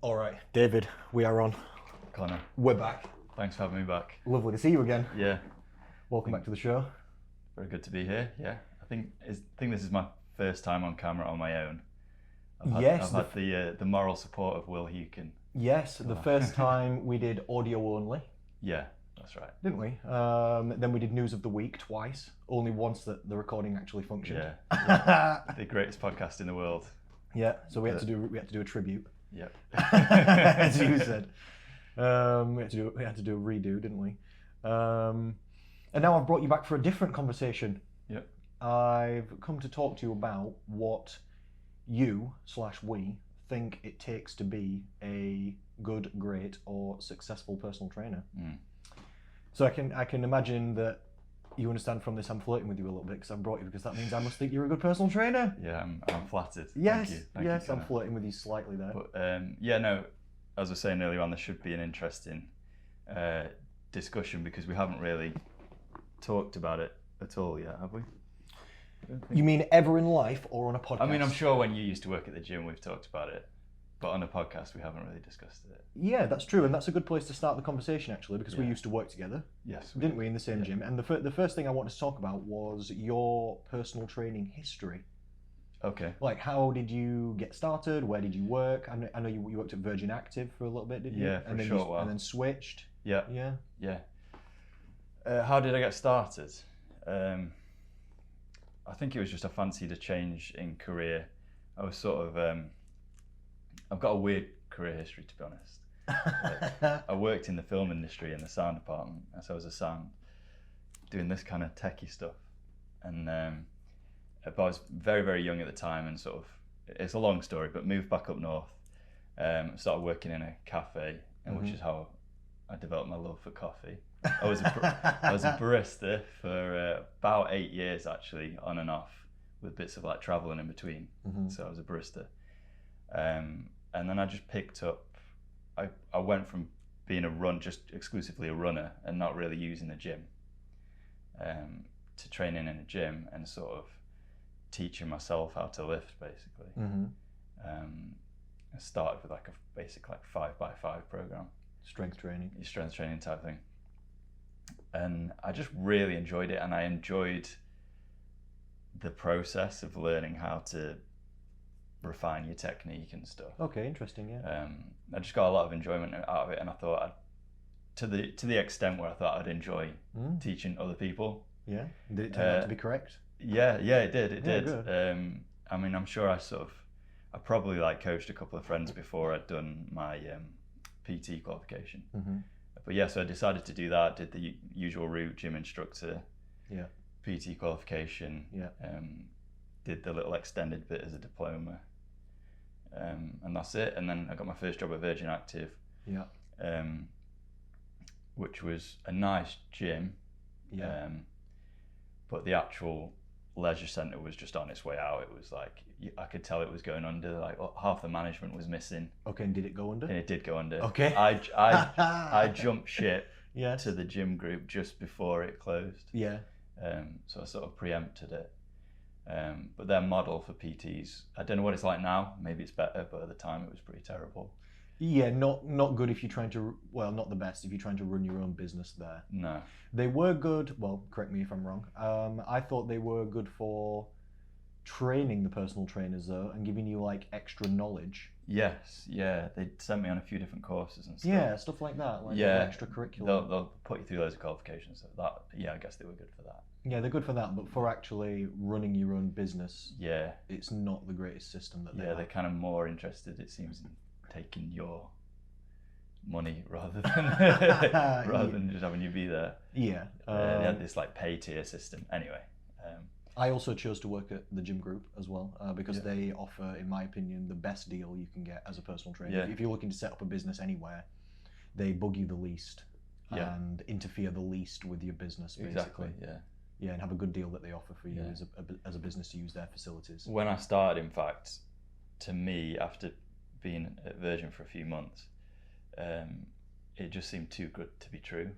All right, David, we are on. Connor, We're back. thanks for having me back. Lovely to see you again. Yeah, Welcome back to the show. very good to be here. Yeah, I think this is my first time on camera on my own. I've had the moral support of Will Hukin. Yes, the first time we did audio only, Yeah, that's right. didn't we? Then we did News of the Week twice, only once that the recording actually functioned. Yeah, the greatest podcast in the world. Yeah, so we had to do a tribute, Yep. as you said. We had to do a redo, didn't we? And now I've brought you back for a different conversation. Yep. I've come to talk to you about what you/we think it takes to be a good, great, or successful personal trainer. Mm. So I can imagine that you understand from this I'm flirting with you a little bit because I've brought you because that means I must think you're a good personal trainer. Yeah, I'm flattered. Yes, Thank you, I'm Connor. flirting with you slightly there. But no, as I was saying earlier on, there should be an interesting discussion because we haven't really talked about it at all yet, have we? You mean ever in life or on a podcast? I mean, I'm sure when you used to work at the gym, we've talked about it, but on a podcast, we haven't really discussed it. Yeah, that's true, and that's a good place to start the conversation actually, because we Yeah. used to work together, Yes. didn't we, in the same gym? And the first thing I wanted to talk about was your personal training history. Okay. Like, how did you get started? Where did you work? I know you worked at Virgin Active for a little bit, didn't you? Yeah, for and a then short while. And then switched. Yeah. Yeah. Yeah. How did I get started? I think it was just I fancied a change in career. I was sort of, I've got a weird career history, to be honest. I worked in the film industry in the sound department, and so I was a sound, doing this kind of techie stuff. And but I was very, very young at the time, and sort of, it's a long story, but moved back up north, started working in a cafe, and which is how I developed my love for coffee. I was a barista for about 8 years actually, on and off, with bits of like traveling in between. So I was a barista, and then I just picked up. I went from being just exclusively a runner and not really using the gym, to training in a gym and sort of teaching myself how to lift basically. I started with like a basic like 5x5 program. Strength training. Your strength training type thing. And I just really enjoyed it, and I enjoyed the process of learning how to refine your technique and stuff. Okay, interesting. Yeah. I just got a lot of enjoyment out of it, and I thought to the extent where I thought I'd enjoy teaching other people. Yeah. Did it turn out to be correct? Yeah, it did. It did. Good. I mean, I'm sure I probably like coached a couple of friends before I'd done my PT qualification. But yeah, so I decided to do that, did the usual route, gym instructor, PT qualification, did the little extended bit as a diploma, and that's it. And then I got my first job at Virgin Active, which was a nice gym, but the actual leisure centre was just on its way out. It was like, I could tell it was going under, like half the management was missing. Okay, and did it go under? And it did go under. Okay. I jumped ship Yes. to the gym group just before it closed. Yeah. So I sort of preempted it. But their model for PTs, I don't know what it's like now, maybe it's better, but at the time it was pretty terrible. Yeah, not good if you're trying to, well, not the best if you're trying to run your own business there. No. They were good, well, correct me if I'm wrong, I thought they were good for training the personal trainers though, and giving you like extra knowledge. Yes, yeah, they sent me on a few different courses and stuff. Yeah, stuff like that, like extracurricular. They'll put you through loads of qualifications. So that, yeah, I guess they were good for that. Yeah, they're good for that, but for actually running your own bususiness, yeah, it's not the greatest system that they have. They're kind of more interested, it seems, in taking your money rather than just having you be there. Yeah. They had this like pay tier system. Anyway. I also chose to work at the gym group as well because they offer, in my opinion, the best deal you can get as a personal trainer. Yeah. If you're looking to set up a business anywhere, they bug you the least and interfere the least with your business, basically. Exactly, yeah. Yeah, and have a good deal that they offer for you as a business to use their facilities. When I started, in fact, to me, after being at Virgin for a few months, it just seemed too good to be true.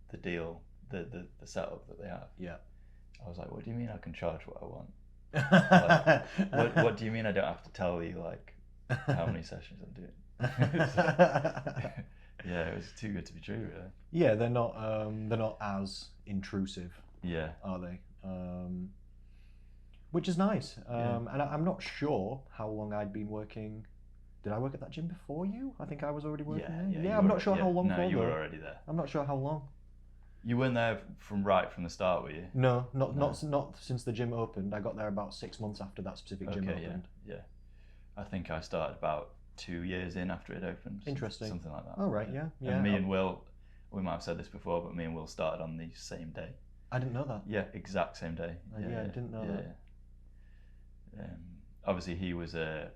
The deal, the setup that they have. Yeah. I was like, what do you mean I can charge what I want? Like, what do you mean I don't have to tell you like how many sessions I'm doing. Yeah, it was too good to be true, really. Yeah, they're not as intrusive, Yeah. are they? Which is nice. And I'm not sure how long I'd been working. Did I work at that gym before you? I think I was already working there. Yeah, I'm not sure how long for. No, you were though. already there. I'm not sure how long. You weren't there from the start, were you? No, not since the gym opened. I got there about 6 months after that specific gym opened. Yeah. I think I started about 2 years in after it opened. Interesting. Something like that. Oh, right, yeah. And me and Will, we might have said this before, but me and Will started on the same day. I didn't know that. Yeah, exact same day. I didn't know that. Yeah. Obviously, he was a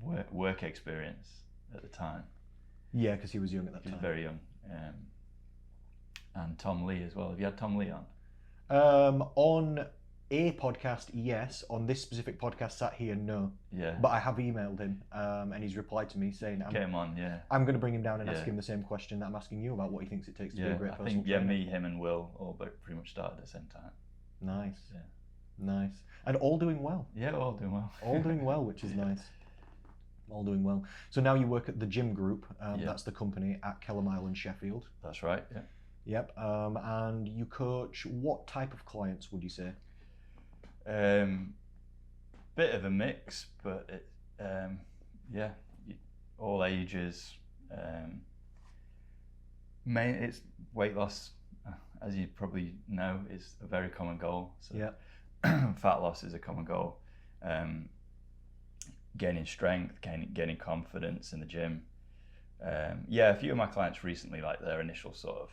work experience at the time. Yeah, because he was young at that time. He was very young. And Tom Lee as well. Have you had Tom Lee on? On a podcast, yes. On this specific podcast sat here, no. Yeah. But I have emailed him, and he's replied to me saying, "Get him on, yeah." I'm going to bring him down and ask him the same question that I'm asking you about what he thinks it takes to be a great personal trainer. Me, him, and Will all pretty much started at the same time. Nice. Yeah. Nice. And all doing well. Yeah, all doing well. All doing well, which is nice. All doing well. So now you work at the Gym Group. That's the company at Kellam Island, Sheffield. That's right. Yeah. Yep. And you coach what type of clients would you say? Bit of a mix, but all ages. It's weight loss, as you probably know, is a very common goal. So fat loss is a common goal. Gaining strength, gaining confidence in the gym. A few of my clients recently, like their initial sort of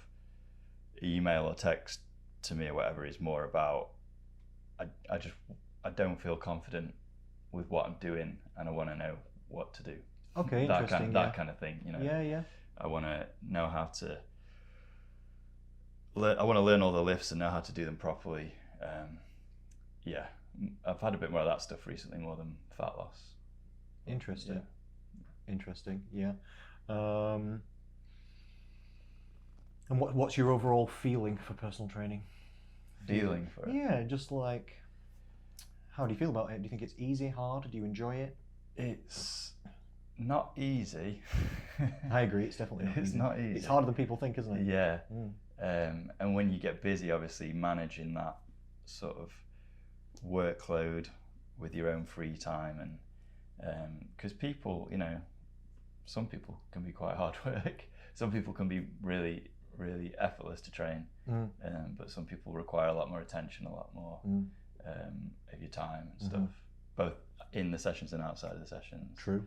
email or text to me or whatever, is more about I don't feel confident with what I'm doing and I want to know what to do. Okay, interesting. That kind of thing, you know. Yeah. I want to know how to. I want to learn all the lifts and know how to do them properly. I've had a bit more of that stuff recently, more than fat loss. Interesting. Yeah. And what's your overall feeling for personal training? Feeling for it? Yeah, just like, how do you feel about it? Do you think it's easy, hard? Do you enjoy it? It's not easy. I agree, it's definitely not easy. It's not easy. It's harder than people think, isn't it? Yeah. And when you get busy, obviously managing that sort of workload with your own free time, and because people, you know, some people can be quite hard work. Some people can be really, really effortless to train, but some people require a lot more attention, a lot more of your time and stuff, both in the sessions and outside of the sessions. True.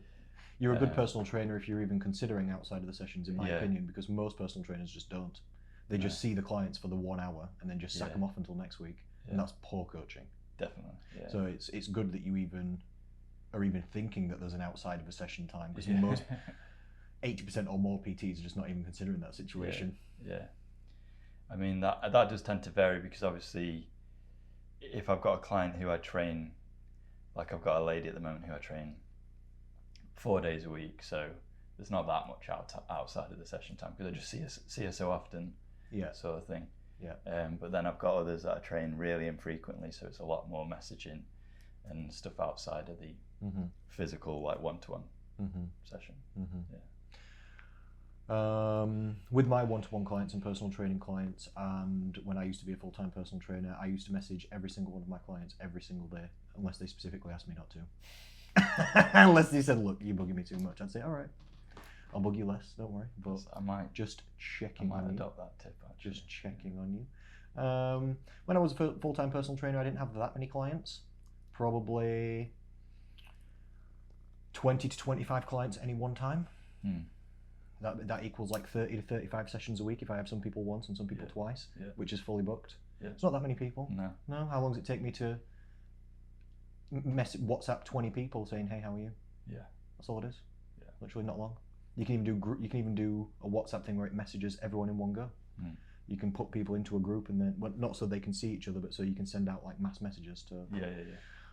You're a good personal trainer if you're even considering outside of the sessions, in my opinion, because most personal trainers just don't. They just see the clients for the 1 hour and then just sack them off until next week, and that's poor coaching. Definitely. Yeah. So it's good that you are even thinking that there's an outside of a session time, because most 80% or more PTs are just not even considering that situation. Yeah. I mean, that does tend to vary, because obviously if I've got a client who I train, like I've got a lady at the moment who I train 4 days a week, so there's not that much outside of the session time, because I just see her so often, sort of thing. Yeah. But then I've got others that I train really infrequently, so it's a lot more messaging and stuff outside of the physical, like one-to-one session. With my one-to-one clients and personal training clients, and when I used to be a full-time personal trainer, I used to message every single one of my clients every single day, unless they specifically asked me not to. Unless they said, "Look, you're bugging me too much," I'd say, "All right, I'll bug you less, don't worry." But I might just checking on you. adopt that tip, actually. Just checking on you. When I was a full-time personal trainer, I didn't have that many clients. Probably 20 to 25 clients at any one time. That equals like 30 to 35 sessions a week if I have some people once and some people twice, which is fully booked. It's not that many people. No. How long does it take me to WhatsApp 20 people saying, "Hey, how are you?" That's all it is. Literally not long. You can even do a WhatsApp thing where it messages everyone in one go. You can put people into a group, and then, well, not so they can see each other, but so you can send out like mass messages to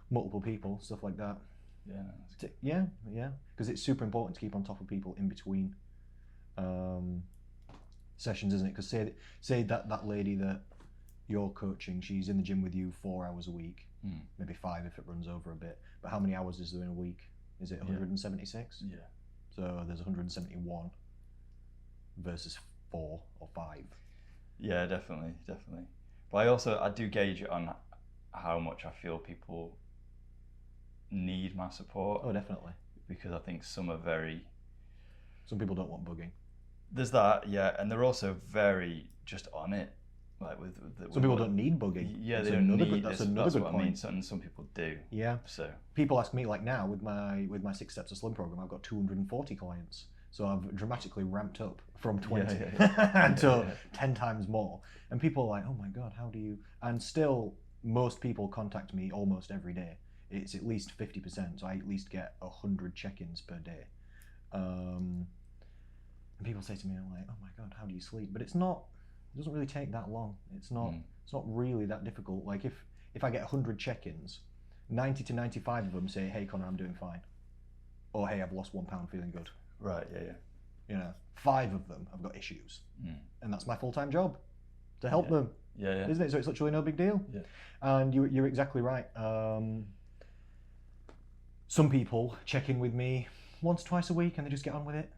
multiple people, stuff like that. Because it's super important to keep on top of people in between sessions, isn't it? Because say that lady that you're coaching, she's in the gym with you 4 hours a week, maybe 5 if it runs over a bit. But how many hours is there in a week? Is it 176? Yeah. So there's 171 versus 4 or 5. Yeah, definitely. But I do gauge it on how much I feel people need my support. Oh, definitely. Because I think some people don't want bugging. There's that, yeah, and they're also very just on it. Like some people don't need bugging. Yeah, they don't need. That's another good point. I mean, some people do. Yeah. So people ask me, like now with my 6 Steps to Slim program, I've got 240 clients. So I've dramatically ramped up from 20 to 10 times more. And people are like, oh my God, how do you? And still, most people contact me almost every day. It's at least 50%. So I at least get 100 check-ins per day. And people say to me, I'm like, oh my God, how do you sleep? But it doesn't really take that long. It's not really that difficult. Like if I get 100 check-ins, 90 to 95 of them say, hey Connor, I'm doing fine. Or hey, I've lost 1 pound, feeling good. Right, yeah. You know, 5 of them have got issues. And that's my full-time job, to help them. Yeah. Isn't it? So it's literally no big deal. Yeah. And you're exactly right. Some people check in with me once, twice a week and they just get on with it.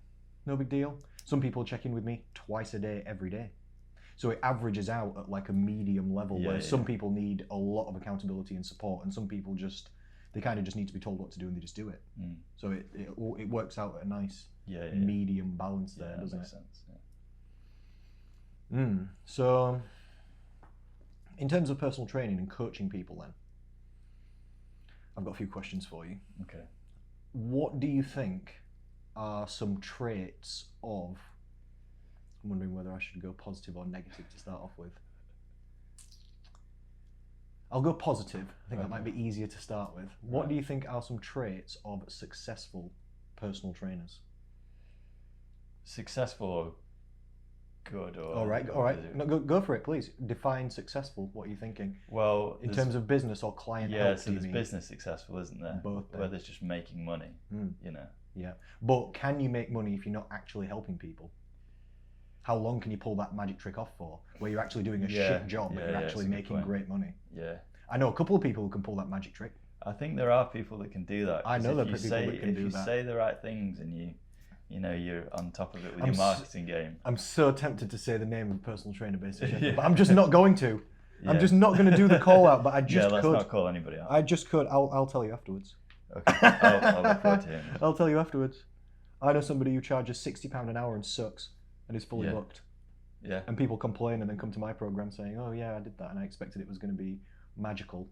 No big deal. Some people check in with me twice a day, every day. So it averages out at like a medium level where some people need a lot of accountability and support, and some people they kind of just need to be told what to do and they just do it. So it works out at a nice medium balance there, doesn't it? Makes sense. Yeah. So in terms of personal training and coaching people then, I've got a few questions for you. Okay. What do you think are some traits of, I'm wondering whether I should go positive or negative to start off with. I'll go positive. I think that might be easier to start with. What do you think are some traits of successful personal trainers? Successful or good? Or all right. No, go for it, please. Define successful. What are you thinking? Well, in terms of business or client help, so there's business successful, isn't there? Both. Where there's just making money, you know. Yeah, but can you make money if you're not actually helping people? How long can you pull that magic trick off for, where you're actually doing a shit job, but you're actually making great money? Yeah. I know a couple of people who can pull that magic trick. I think there are people that can do that. I know there are people that can do that. If you say the right things and you're on top of it with your marketing game. I'm so tempted to say the name of a personal trainer basically, but I'm just not going to. I'm just not going to do the call out, but I just could. Let's not call anybody out. I just could. I'll tell you afterwards. Okay. I'll look forward to hearing this. I'll tell you afterwards. I know somebody who charges £60 an hour and sucks and is fully booked. Yeah. And people complain and then come to my program saying, oh yeah, I did that and I expected it was going to be magical,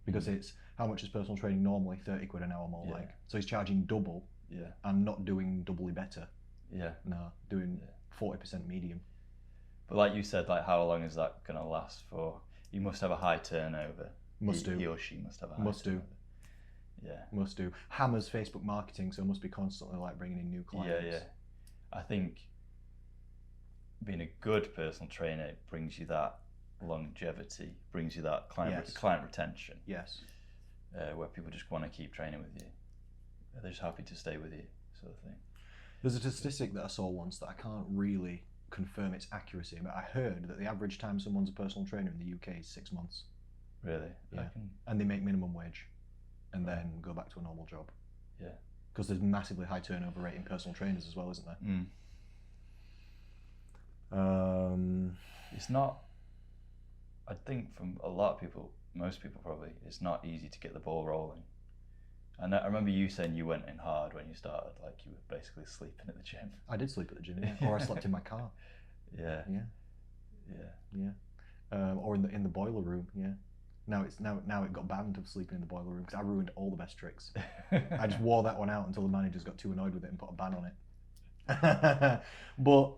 because it's, how much is personal training normally? 30 quid an hour more like. So he's charging double and not doing doubly better. Yeah. No, doing 40% medium. But like you said, like how long is that going to last for? You must have a high turnover. He or she must have a high turnover. Yeah. Must do. Hammers Facebook marketing, so it must be constantly like bringing in new clients. Yeah. I think being a good personal trainer brings you that longevity, brings you that client retention. Yes. Where people just want to keep training with you. They're just happy to stay with you, sort of thing. There's a statistic that I saw once that I can't really confirm its accuracy, but I heard that the average time someone's a personal trainer in the UK is 6 months. Really? Yeah. And they make minimum wage and then go back to a normal job. Yeah. Because there's massively high turnover rate in personal trainers as well, isn't there? It's not, I think from a lot of people, most people probably, it's not easy to get the ball rolling. And I remember you saying you went in hard when you started, like you were basically sleeping at the gym. I did sleep at the gym, yeah. Or I slept in my car. Yeah. Or in the boiler room, yeah. Now it got banned of sleeping in the boiler room because I ruined all the best tricks. I just wore that one out until the managers got too annoyed with it and put a ban on it. But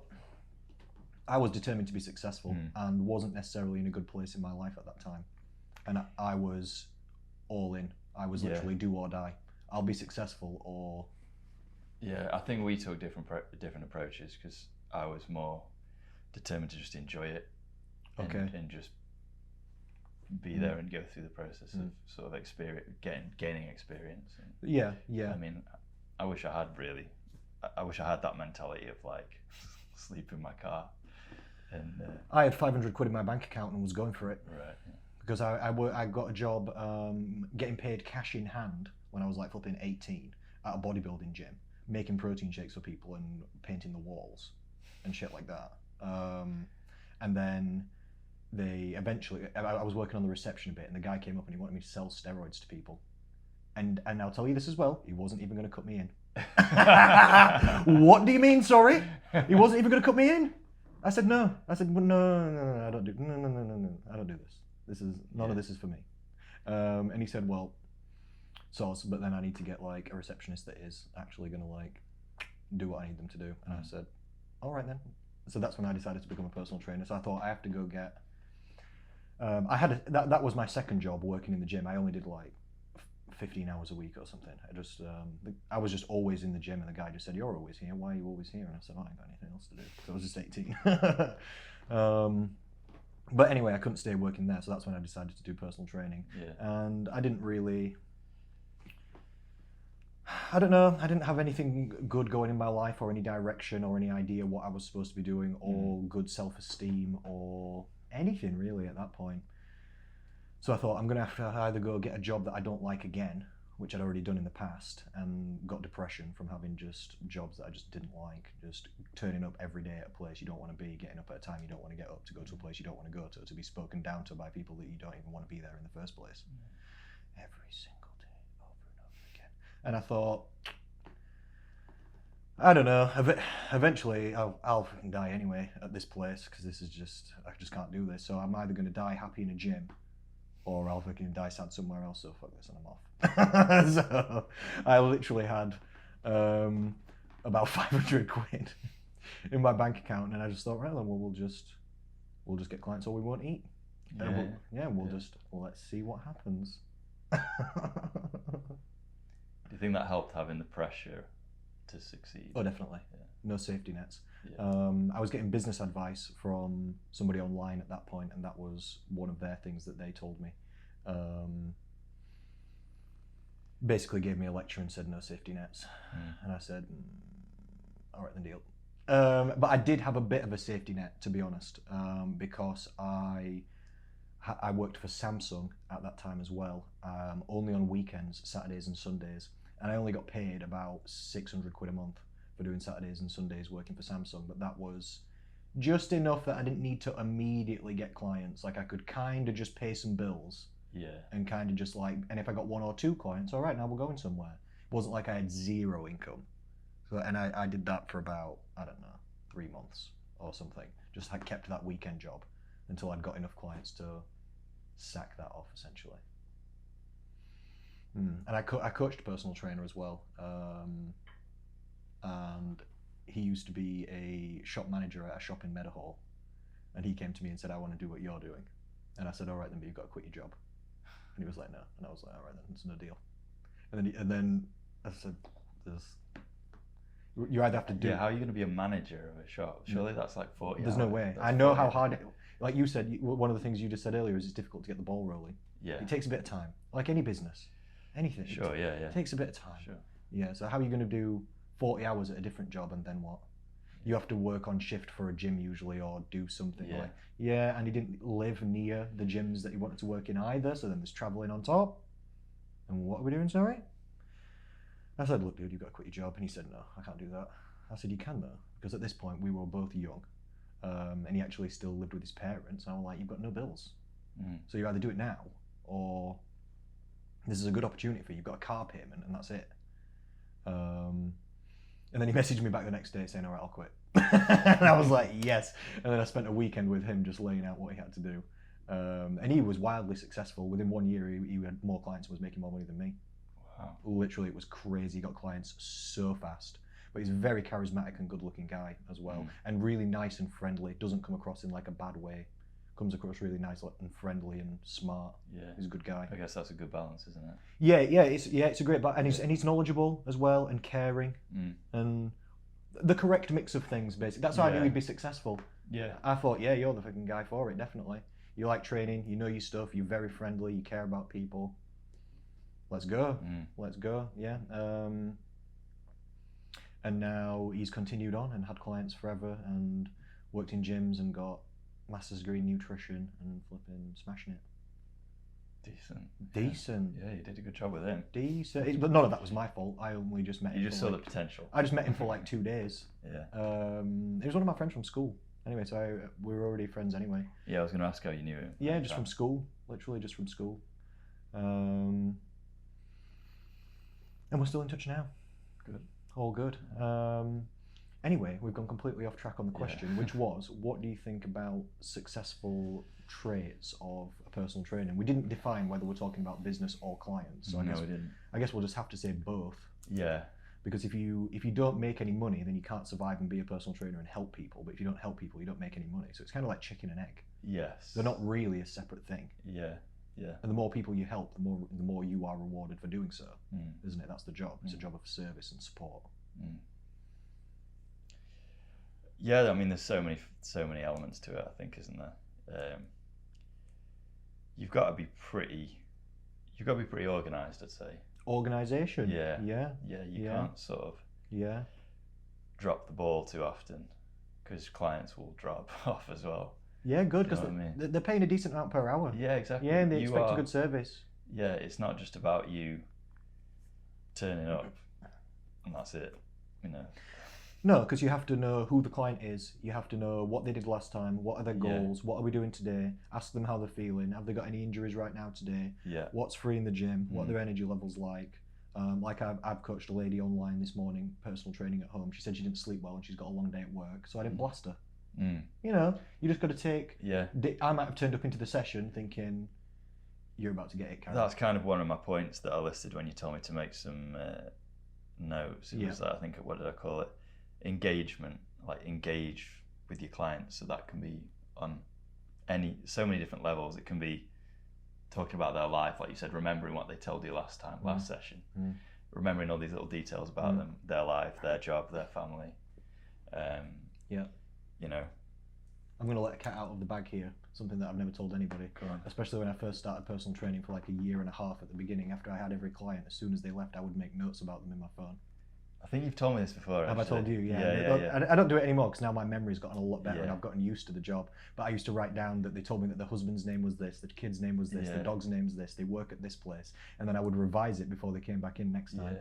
I was determined to be successful and wasn't necessarily in a good place in my life at that time. And I was all in. I was literally do or die. I'll be successful or... Yeah, I think we took different approaches because I was more determined to just enjoy it and just be there and go through the process of sort of gaining experience. And, yeah. I mean, I wish I had that mentality of like sleep in my car. And I had 500 quid in my bank account and was going for it. Right. Yeah. Because I got a job getting paid cash in hand when I was like flipping 18 at a bodybuilding gym, making protein shakes for people and painting the walls and shit like that. And then they eventually, I was working on the reception a bit, and the guy came up and he wanted me to sell steroids to people. And I'll tell you this as well, he wasn't even going to cut me in. What do you mean, sorry? He wasn't even going to cut me in? I said no. I said, well, no, I don't do, no, I don't do this. This is, none of this is for me. And he said, well, but then I need to get like a receptionist that is actually going to like do what I need them to do. And I said, all right then. So that's when I decided to become a personal trainer. So I thought I have to go get, that was my second job working in the gym. I only did like 15 hours a week or something. I was just always in the gym, and the guy just said, you're always here, why are you always here? And I said, I ain't got anything else to do. So I was just 18. But anyway, I couldn't stay working there, so that's when I decided to do personal training. And I didn't really, I don't know, I didn't have anything good going in my life, or any direction, or any idea what I was supposed to be doing, or good self-esteem, or anything really at that point. So I thought, I'm going to have to either go get a job that I don't like again, which I'd already done in the past, and got depression from having just jobs that I just didn't like, just turning up every day at a place you don't want to be, getting up at a time you don't want to get up, to go to a place you don't want to go to be spoken down to by people that you don't even want to be there in the first place. Every single day, over and over again. And I thought, I don't know, eventually I'll fucking die anyway at this place, because this is just, I just can't do this. So I'm either going to die happy in a gym, or I'll fucking die sad somewhere else, so fuck this and I'm off. So I literally had about 500 quid in my bank account, and I just thought, right then, we'll just get clients or we won't eat. Let's see what happens. Do you think that helped, having the pressure to succeed? Oh, definitely. No safety nets. I was getting business advice from somebody online at that point, and that was one of their things that they told me. Basically gave me a lecture and said no safety nets. And I said, all right then, deal. But I did have a bit of a safety net, to be honest, because I worked for Samsung at that time as well, only on weekends, Saturdays and Sundays. And I only got paid about 600 quid a month for doing Saturdays and Sundays working for Samsung, but that was just enough that I didn't need to immediately get clients. Like, I could kind of just pay some bills, and kind of just like, and if I got 1 or 2 clients, all right, now we're going somewhere. It wasn't like I had zero income. So, and I did that for about, I don't know, 3 months or something. Just had kept that weekend job until I'd got enough clients to sack that off, essentially. And I coached a personal trainer as well, and he used to be a shop manager at a shop in Meadowhall, and he came to me and said, I want to do what you're doing. And I said, all right then, but you've got to quit your job. And he was like, no. And I was like, all right then, it's no deal. And then I said, you either have to do... how are you going to be a manager of a shop? Surely that's like 40 There's hours. no way. I know how hard like you said, one of the things you just said earlier is it's difficult to get the ball rolling. It takes a bit of time, like any business. Anything. Sure, It takes a bit of time. Sure. Yeah, so how are you going to do 40 hours at a different job, and then what? You have to work on shift for a gym usually, or do something like... and he didn't live near the gyms that he wanted to work in either, so then there's travelling on top. And what are we doing, sorry? I said, look dude, you've got to quit your job. And he said, no, I can't do that. I said, you can though, because at this point we were both young, and he actually still lived with his parents, and I'm like, you've got no bills. So you either do it now, or this is a good opportunity for you. You've got a car payment, and that's it. And then he messaged me back the next day saying, all right, I'll quit. And I was like, yes. And then I spent a weekend with him just laying out what he had to do. And he was wildly successful. Within 1 year, he had more clients and was making more money than me. Wow. Literally, it was crazy. He got clients so fast. But he's a very charismatic and good-looking guy as well. And really nice and friendly. Doesn't come across in like a bad way. Comes across really nice and friendly and smart. He's a good guy. I guess that's a good balance, isn't it? It's a great balance, and he's knowledgeable as well, and caring, and the correct mix of things. Basically, that's how I knew he'd be successful. I thought, you're the fucking guy for it, definitely. You like training, you know your stuff, you're very friendly, you care about people. Let's go, let's go. And now he's continued on and had clients forever, and worked in gyms and got master's degree in nutrition and flipping smashing it. Decent. Yeah, you did a good job with him. Decent. But none of that was my fault. I only just met him. You just saw the potential. I just met him for like 2 days. Yeah. He was one of my friends from school. Anyway, so we were already friends anyway. Yeah, I was going to ask how you knew him. Yeah, just from school. Literally just from school. And we're still in touch now. Good. All good. Anyway, we've gone completely off track on the question, which was, what do you think about successful traits of a personal trainer? We didn't define whether we're talking about business or clients. So we didn't. I guess we'll just have to say both. Yeah. Because if you don't make any money, then you can't survive and be a personal trainer and help people. But if you don't help people, you don't make any money. So it's kind of like chicken and egg. Yes. They're not really a separate thing. Yeah. Yeah. And the more people you help, the more you are rewarded for doing so, isn't it? That's the job. It's a job of service and support. Yeah, I mean, there's so many elements to it, I think, isn't there? You've got to be pretty organised, I'd say. Organisation. Yeah. Yeah. Yeah, you can't sort of drop the ball too often, because clients will drop off as well. Yeah, good, because they're paying a decent amount per hour. Yeah, exactly. Yeah, and they expect a good service. Yeah, it's not just about you turning up and that's it, you know. No, because you have to know who the client is. You have to know what they did last time. What are their goals? What are we doing today? Ask them how they're feeling. Have they got any injuries right now today? Yeah. What's free in the gym? What are their energy levels like? Like I've coached a lady online this morning, personal training at home. She said she didn't sleep well and she's got a long day at work, so I didn't blast her. You know, you just got to take. Yeah. I might have turned up into the session thinking you're about to get it. That's kind of one of my points that I listed when you told me to make some notes. It was that, I think, what did I call it? Engagement. Like, engage with your clients. So that can be on so many different levels. It can be talking about their life, like you said, remembering what they told you last session, remembering all these little details about them, their life, their job, their family. You know, I'm going to let a cat out of the bag here, something that I've never told anybody, especially when I first started personal training for like a year and a half at the beginning. After I had every client, as soon as they left, I would make notes about them in my phone. I think you've told me this before. Have actually. I told you? Yeah. I don't do it anymore because now my memory's gotten a lot better and I've gotten used to the job. But I used to write down that they told me that the husband's name was this, the kid's name was this, the dog's name was this, they work at this place, and then I would revise it before they came back in next time.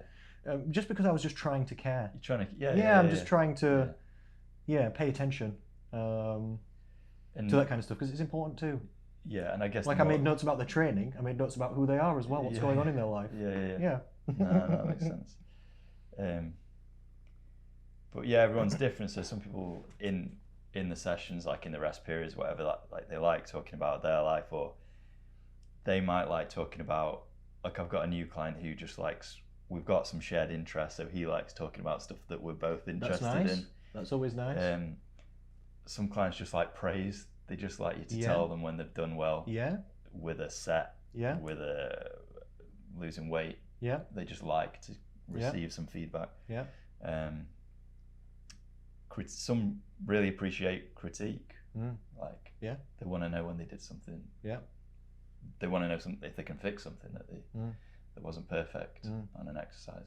Just because I was just trying to care. You're trying to, I'm just trying to, pay attention to that kind of stuff because it's important too. Yeah, and I guess I made notes about the training. I made notes about who they are as well. What's going on in their life? Yeah. No, that makes sense. But yeah, everyone's different. So some people in the sessions, like in the rest periods, whatever, like they like talking about their life, or they might like talking about, like I've got a new client who just likes, we've got some shared interests, so he likes talking about stuff that we're both interested in. That's always nice. Some clients just like praise. They just like you to tell them when they've done well. With a set. With a losing weight. They just like to receive some feedback. Some really appreciate critique. They want to know when they did something. They want to know if they can fix something that wasn't perfect on an exercise.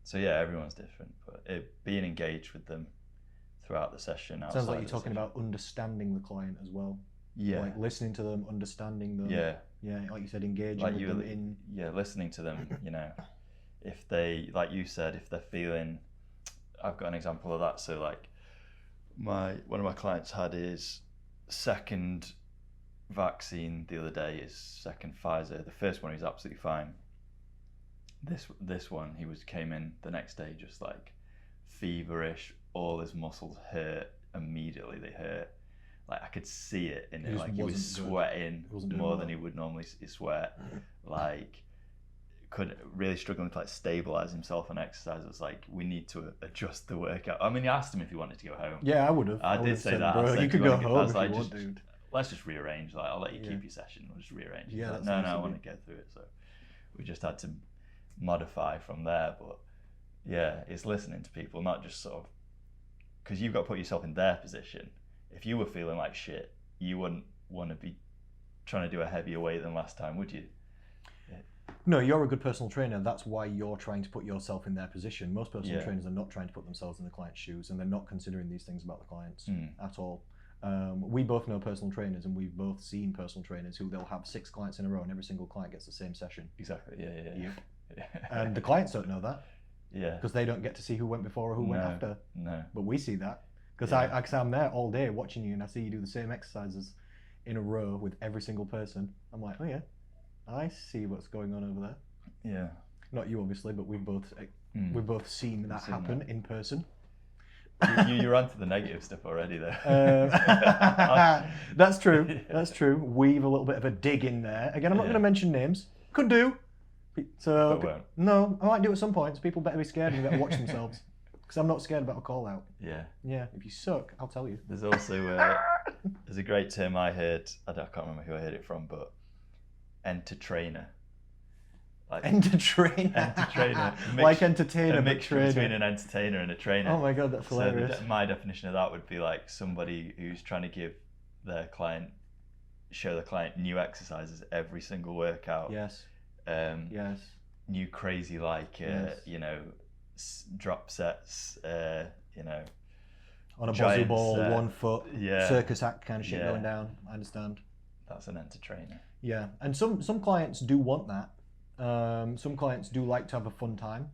So yeah, everyone's different, but being engaged with them throughout the session. Sounds like you're talking about understanding the client as well. Like listening to them, understanding them. Like you said, engaging with them in. Listening to them. You know, if they, like you said, if they're feeling. I've got an example of that. So like, one of my clients had his second vaccine the other day, his second Pfizer. The first one he was absolutely fine. This one came in the next day just like feverish. All his muscles hurt immediately. They hurt. Like I could see it in him. Like he was sweating more than he would normally sweat. Like really struggling to like stabilize himself on exercise. It was like, we need to adjust the workout. I mean, you asked him if he wanted to go home. Yeah, I would have. I did say that. Bro, you could go home if you want, dude. Let's just rearrange. Like, I'll let you keep your session. We'll just rearrange. Yeah, like, no, I want to get through it. So we just had to modify from there. But yeah, it's listening to people, not just sort of, because you've got to put yourself in their position. If you were feeling like shit, you wouldn't want to be trying to do a heavier weight than last time, would you? No, you're a good personal trainer. That's why you're trying to put yourself in their position. Most personal trainers are not trying to put themselves in the client's shoes, and they're not considering these things about the clients at all. We both know personal trainers, and we've both seen personal trainers who they'll have 6 clients in a row, and every single client gets the same session. Exactly. Yeah. And the clients don't know that. Yeah. Because they don't get to see who went before or who went after. No. But we see that. Because I'm there all day watching you, and I see you do the same exercises in a row with every single person. I'm like, oh yeah, I see what's going on over there. Yeah. Not you, obviously, but we've both seen that happen in person. You're onto the negative stuff already, though. That's true. That's true. Weave a little bit of a dig in there. Again, I'm not going to mention names. Could do. So But won't. no, I might do at some points. People better be scared and better watch themselves. Because I'm not scared about a call out. Yeah. Yeah. If you suck, I'll tell you. There's also there's a great term I heard. I can't remember who I heard it from, but enter-trainer. Like, Enter-trainer. Like entertainer, a but mixture trainer. between an entertainer and a trainer. Oh my god, that's hilarious. So my definition of that would be like somebody who's trying to give show the client new exercises every single workout. Yes. Yes. New crazy drop sets. On a buzzy ball, set. 1 foot, circus act kind of shit going down. I understand. That's an enter-trainer. Yeah, and some clients do want that. Some clients do like to have a fun time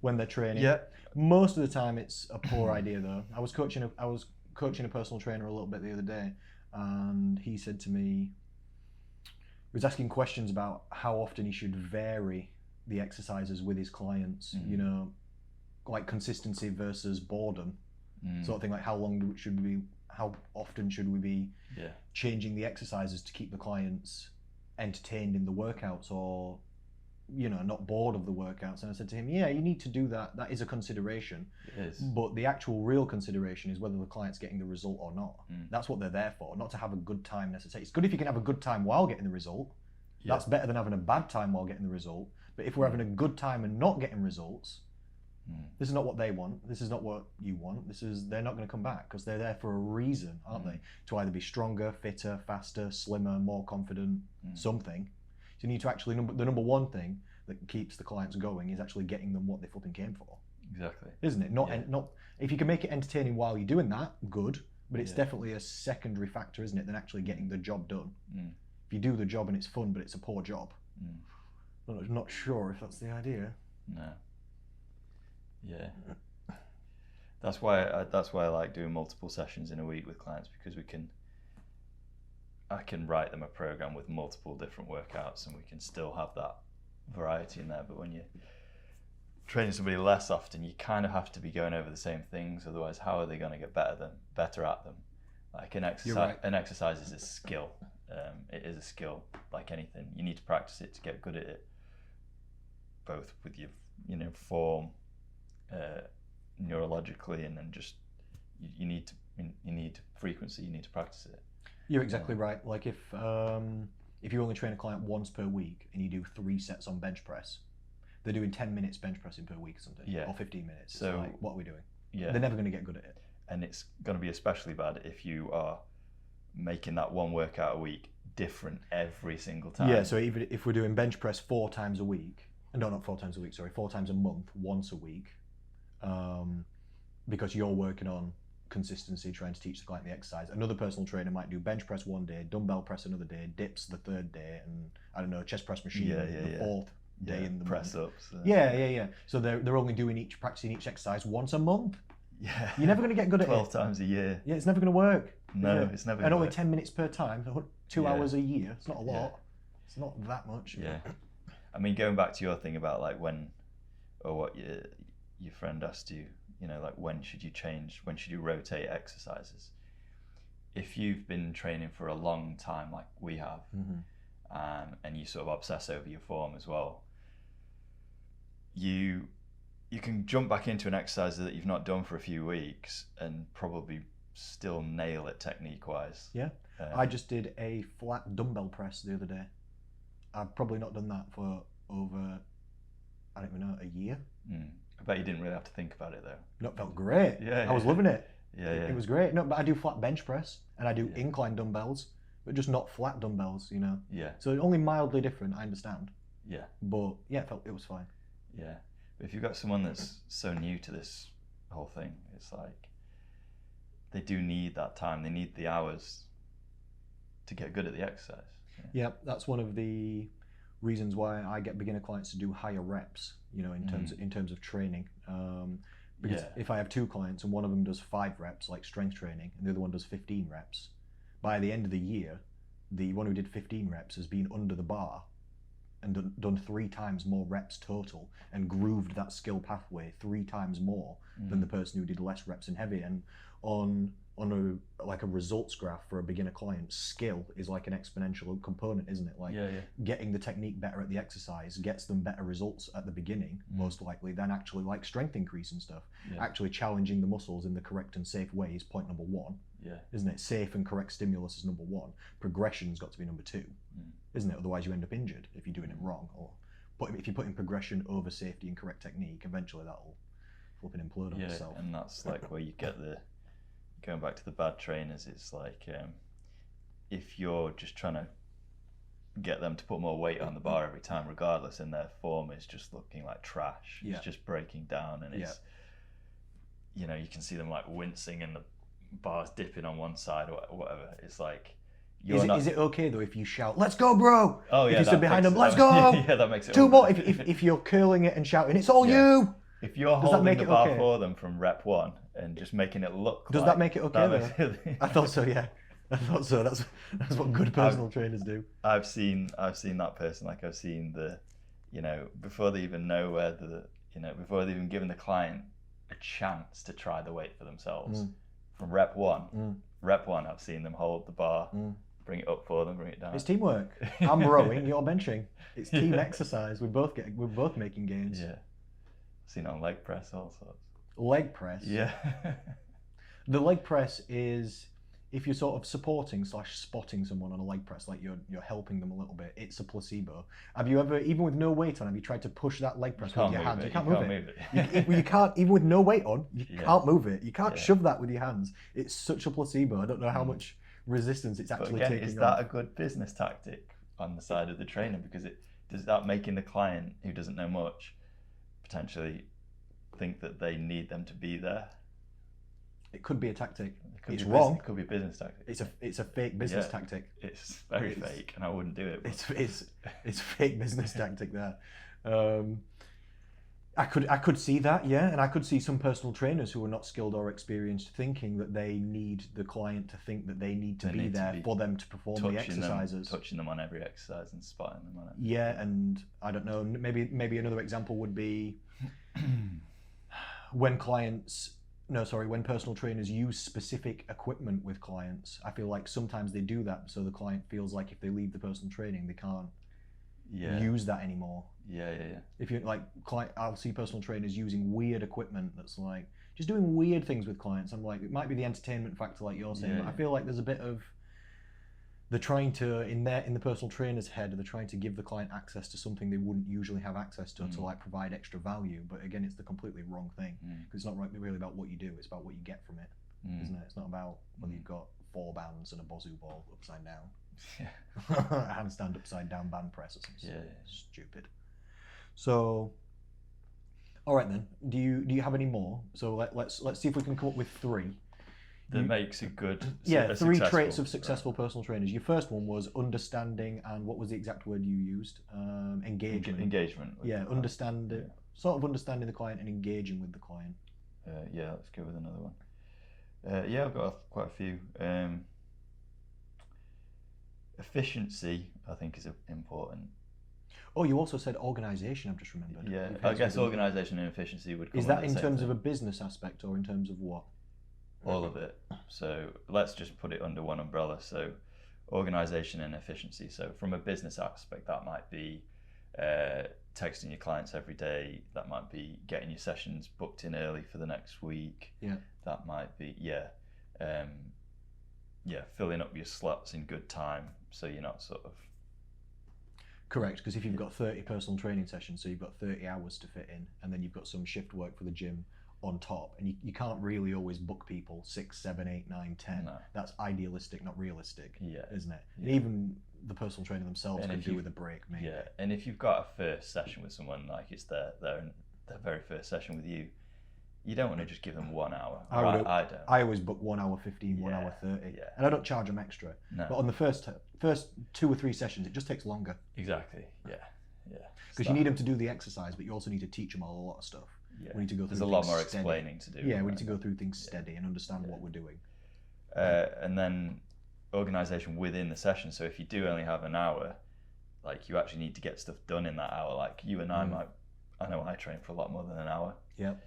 when they're training. Yeah. Most of the time, it's a poor idea though. I was coaching a personal trainer a little bit the other day, and he said to me, he was asking questions about how often he should vary the exercises with his clients. You know, like consistency versus boredom, sort of thing. Like how often should we be changing the exercises to keep the clients entertained in the workouts, or not bored of the workouts. And I said to him, yeah, you need to do that. That is a consideration. It is. But the actual real consideration is whether the client's getting the result or not. That's what they're there for, not to have a good time necessarily. It's good if you can have a good time while getting the result. Yeah. That's better than having a bad time while getting the result. But if we're having a good time and not getting results, this is not what they want. This is not what you want. They're not going to come back, because they're there for a reason, aren't they? To either be stronger, fitter, faster, slimmer, more confident, something. So you need to actually, the number one thing that keeps the clients going is actually getting them what they flipping came for. Exactly. Isn't it? Not if you can make it entertaining while you're doing that, good. But it's definitely a secondary factor, isn't it, than actually getting the job done. If you do the job and it's fun, but it's a poor job, I'm not sure if that's the idea. No. Yeah. That's why I like doing multiple sessions in a week with clients, because I can write them a program with multiple different workouts, and we can still have that variety in there. But when you're training somebody less often, you kind of have to be going over the same things. Otherwise, how are they going to get better at them? Like an exercise is a skill. It is a skill, like anything. You need to practice it to get good at it, both with your form, neurologically, and then just you need frequency. You need to practice it. You're exactly right. Like if you only train a client once per week and you do 3 sets on bench press, they're doing 10 minutes bench pressing per week or something, or 15 minutes. So it's like, what are we doing? Yeah, they're never going to get good at it. And it's going to be especially bad if you are making that one workout a week different every single time. Yeah. So even if we're doing bench press 4 times a week, no, not 4 times a week. Sorry, 4 times a month, once a week, because you're working on consistency, trying to teach the client the exercise. Another personal trainer might do bench press one day, dumbbell press another day, dips the 3rd day, and I don't know, chest press machine the 4th day in the press month. ups. Yeah. So they're only practicing each exercise once a month. Yeah. You're never going to get good at 12 times a year. Yeah, it's never going to work. No, it's never. And only 10 minutes per time, 2 hours a year. It's not a lot. It's not that much. Yeah. I mean, going back to your thing about like when, or what your friend asked you, like when should you change, when should you rotate exercises? If you've been training for a long time, like we have, and you sort of obsess over your form as well, you can jump back into an exercise that you've not done for a few weeks and probably still nail it technique-wise. Yeah. I just did a flat dumbbell press the other day. I've probably not done that for over, I don't even know, a year. I bet you didn't really have to think about it though. No, it felt great. I was loving it. It was great. No, but I do flat bench press and I do incline dumbbells, but just not flat dumbbells, Yeah. So only mildly different, I understand. Yeah. But yeah, it was fine. Yeah. But if you've got someone that's so new to this whole thing, it's like they do need that time. They need the hours to get good at the exercise. Yeah, that's one of the reasons why I get beginner clients to do higher reps, you know, in terms of training. Because if I have 2 clients and one of them does 5 reps, like strength training, and the other one does 15 reps, by the end of the year, the one who did 15 reps has been under the bar and done 3 times more reps total and grooved that skill pathway 3 times more than the person who did less reps and heavy. And on a results graph for a beginner client, skill is like an exponential component, isn't it? Like getting the technique better at the exercise gets them better results at the beginning, most likely, than actually like strength increase and stuff. Actually challenging the muscles in the correct and safe way is point number 1, isn't it? Safe and correct stimulus is number 1. Progression's got to be number 2, isn't it? Otherwise you end up injured if you're doing it wrong. But if you put in progression over safety and correct technique, eventually that'll flipping implode on itself. And that's like where you get going back to the bad trainers, it's like if you're just trying to get them to put more weight on the bar every time regardless, and their form is just looking like trash, it's just breaking down, and it's, you know, you can see them like wincing and the bar's dipping on one side or whatever. It's like, is it okay though if you shout, "Let's go, bro"? Oh yeah, if you stood behind them, "Let's go"? Yeah, that makes it 2 more. If you're curling it and shouting, "It's all you." If you're holding the bar for them from rep 1 and just making it look, does that make it okay then? I thought so. Yeah, I thought so. That's what good personal trainers do. I've seen that person. Like I've seen the, you know, before they even know where before they've even given the client a chance to try the weight for themselves, from rep 1, I've seen them hold the bar, bring it up for them, bring it down. It's teamwork. I'm rowing, you're benching. It's team exercise. We're both making gains. Yeah. Seen it on leg press, all sorts. Leg press? Yeah. The leg press is, if you're sort of supporting / spotting someone on a leg press, like you're helping them a little bit, it's a placebo. Have you ever, even with no weight on, have you tried to push that leg press with your hands? You can't move it. You can't, even with no weight on, you can't move it. You can't shove that with your hands. It's such a placebo. I don't know how much resistance it's actually taking. Is that a good business tactic on the side of the trainer? Because does that making the client who doesn't know much potentially think that they need them to be there? It could be a tactic. It's wrong. It could be a business tactic. It's a fake business tactic. It's very fake, and I wouldn't do it. It's fake business tactic there. I could see that, and I could see some personal trainers who are not skilled or experienced thinking that they need the client to think that they need to be there for them to perform the exercises. Touching them on every exercise and spotting them on it. Yeah, and I don't know, maybe another example would be when personal trainers use specific equipment with clients. I feel like sometimes they do that so the client feels like if they leave the personal training, they can't use that anymore. Yeah. If you're like, I'll see personal trainers using weird equipment that's like just doing weird things with clients. I'm like, it might be the entertainment factor, like you're saying, but I feel like there's a bit of they're trying to in the personal trainer's head, they're trying to give the client access to something they wouldn't usually have access to like provide extra value. But again, it's the completely wrong thing because it's not really about what you do; it's about what you get from it, isn't it? It's not about whether you've got 4 bands and a Bosu ball upside down. A handstand upside down band press or something stupid. So, all right then. Do you have any more? So let's see if we can come up with 3 that makes a good 3 traits of successful personal trainers. Your first one was understanding, and what was the exact word you used? Engagement. Engagement. Understanding, sort of understanding the client and engaging with the client. Let's go with another one. I've got quite a few. Efficiency, I think, is important. Oh, you also said organisation, I've just remembered. Yeah, I guess organisation and efficiency would come. Is that in terms of a business aspect or in terms of what? All of it. So let's just put it under one umbrella. So organisation and efficiency. So from a business aspect, that might be texting your clients every day. That might be getting your sessions booked in early for the next week. Yeah. That might be, filling up your slots in good time so you're not sort of... Correct, because if you've got 30 personal training sessions, so you've got 30 hours to fit in, and then you've got some shift work for the gym on top, and you can't really always book people 6, 7, 8, 9, 10. No. That's idealistic, not realistic, isn't it? Yeah. Even the personal trainer themselves can do with a break, maybe. Yeah, and if you've got a first session with someone, like it's their very first session with you, you don't want to just give them 1 hour. I don't. I always book 1 hour 15, 1 hour 30, and I don't charge them extra. No. But on the first 2 or 3 sessions, it just takes longer. Exactly. Yeah. Because you need them to do the exercise, but you also need to teach them a lot of stuff. Yeah. We need to go through. There's a lot more explaining to do. Yeah, we need to go through things steady and understand what we're doing. And then organisation within the session. So if you do only have an hour, like you actually need to get stuff done in that hour. Like you and I know I train for a lot more than an hour. Yep.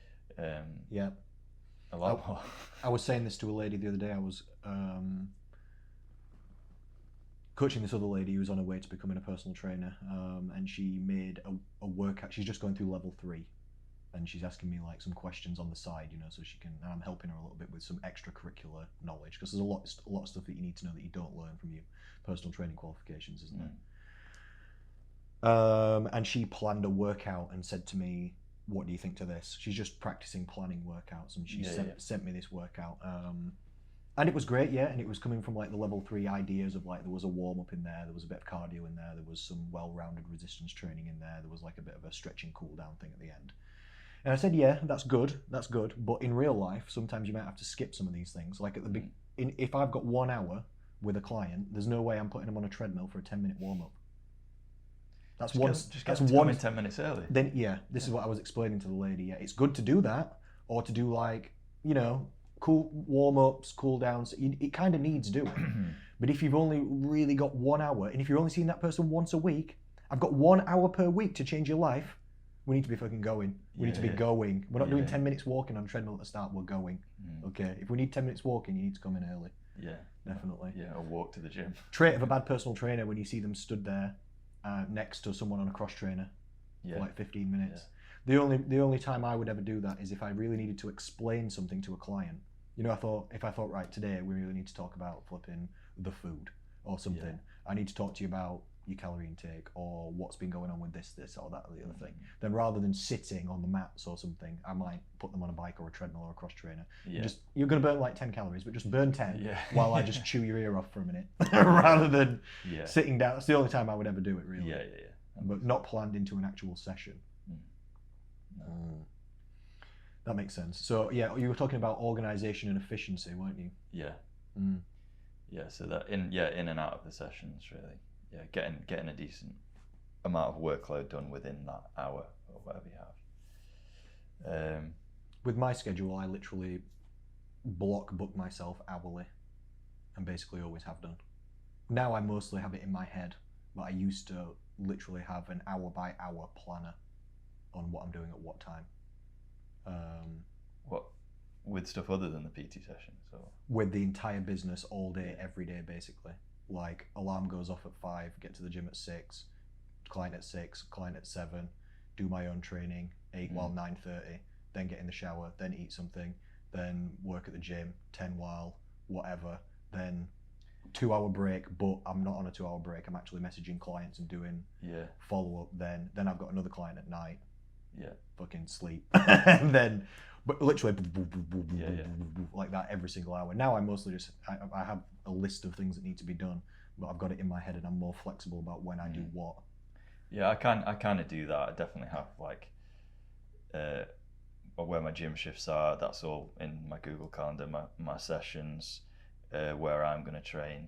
Yep. A lot more. I was saying this to a lady the other day. I was coaching this other lady who was on her way to becoming a personal trainer, and she made a workout. She's just going through level 3, and she's asking me like some questions on the side, you know, so she can. And I'm helping her a little bit with some extracurricular knowledge, because there's a lot of stuff that you need to know that you don't learn from your personal training qualifications, isn't there? And she planned a workout and said to me, "What do you think to this?" She's just practicing planning workouts, and she sent me this workout. And it was great, yeah, and it was coming from like the level 3 ideas of like there was a warm-up in there was a bit of cardio in there was some well-rounded resistance training in there was like a bit of a stretching cool-down thing at the end. And I said, yeah, that's good, but in real life, sometimes you might have to skip some of these things. Like at the if I've got 1 hour with a client, there's no way I'm putting them on a treadmill for a 10-minute warm-up. That's just get them to come in 10 minutes early. Then this is what I was explaining to the lady. Yeah, it's good to do that, or to do like, you know, cool warm-ups, cool downs. It kind of needs doing. But if you've only really got 1 hour, and if you're only seeing that person once a week, I've got 1 hour per week to change your life. We need to be fucking going. We need to be going. We're not doing 10 minutes walking on a treadmill at the start. We're going. Okay. If we need 10 minutes walking, you need to come in early. Yeah. Definitely. Yeah. Or walk to the gym. Trait of a bad personal trainer when you see them stood there next to someone on a cross trainer for like 15 minutes. Yeah. The only time I would ever do that is if I really needed to explain something to a client. You know, if I thought, right, today we really need to talk about flipping the food or something. Yeah. I need to talk to you about your calorie intake or what's been going on with this or that or the other thing. Then rather than sitting on the mats or something, I might put them on a bike or a treadmill or a cross trainer. Yeah. You're going to burn like 10 calories, but just burn 10 while I just chew your ear off for a minute rather than sitting down. That's the only time I would ever do it, really. Yeah. But not planned into an actual session. That makes sense. So yeah, you were talking about organisation and efficiency, weren't you? Yeah. Yeah. So that in and out of the sessions, really. Yeah, getting a decent amount of workload done within that hour or whatever you have. With my schedule, I literally block book myself hourly, and basically always have done. Now I mostly have it in my head, but I used to literally have an hour by hour planner on what I'm doing at what time. What, with stuff other than the PT sessions? Or? With the entire business, all day, every day, basically. Like, alarm goes off at 5, get to the gym at 6, client at 6, client at 7, do my own training, 8 while 9:30, then get in the shower, then eat something, then work at the gym, 10 while whatever, then 2 hour break, but I'm not on a 2 hour break, I'm actually messaging clients and doing follow-up, then I've got another client at night, fucking sleep, and then, but literally like that every single hour. Now I mostly just, I have a list of things that need to be done, but I've got it in my head and I'm more flexible about when I do what. Yeah, I kind of do that. I definitely have like, where my gym shifts are, that's all in my Google Calendar, my sessions, where I'm going to train.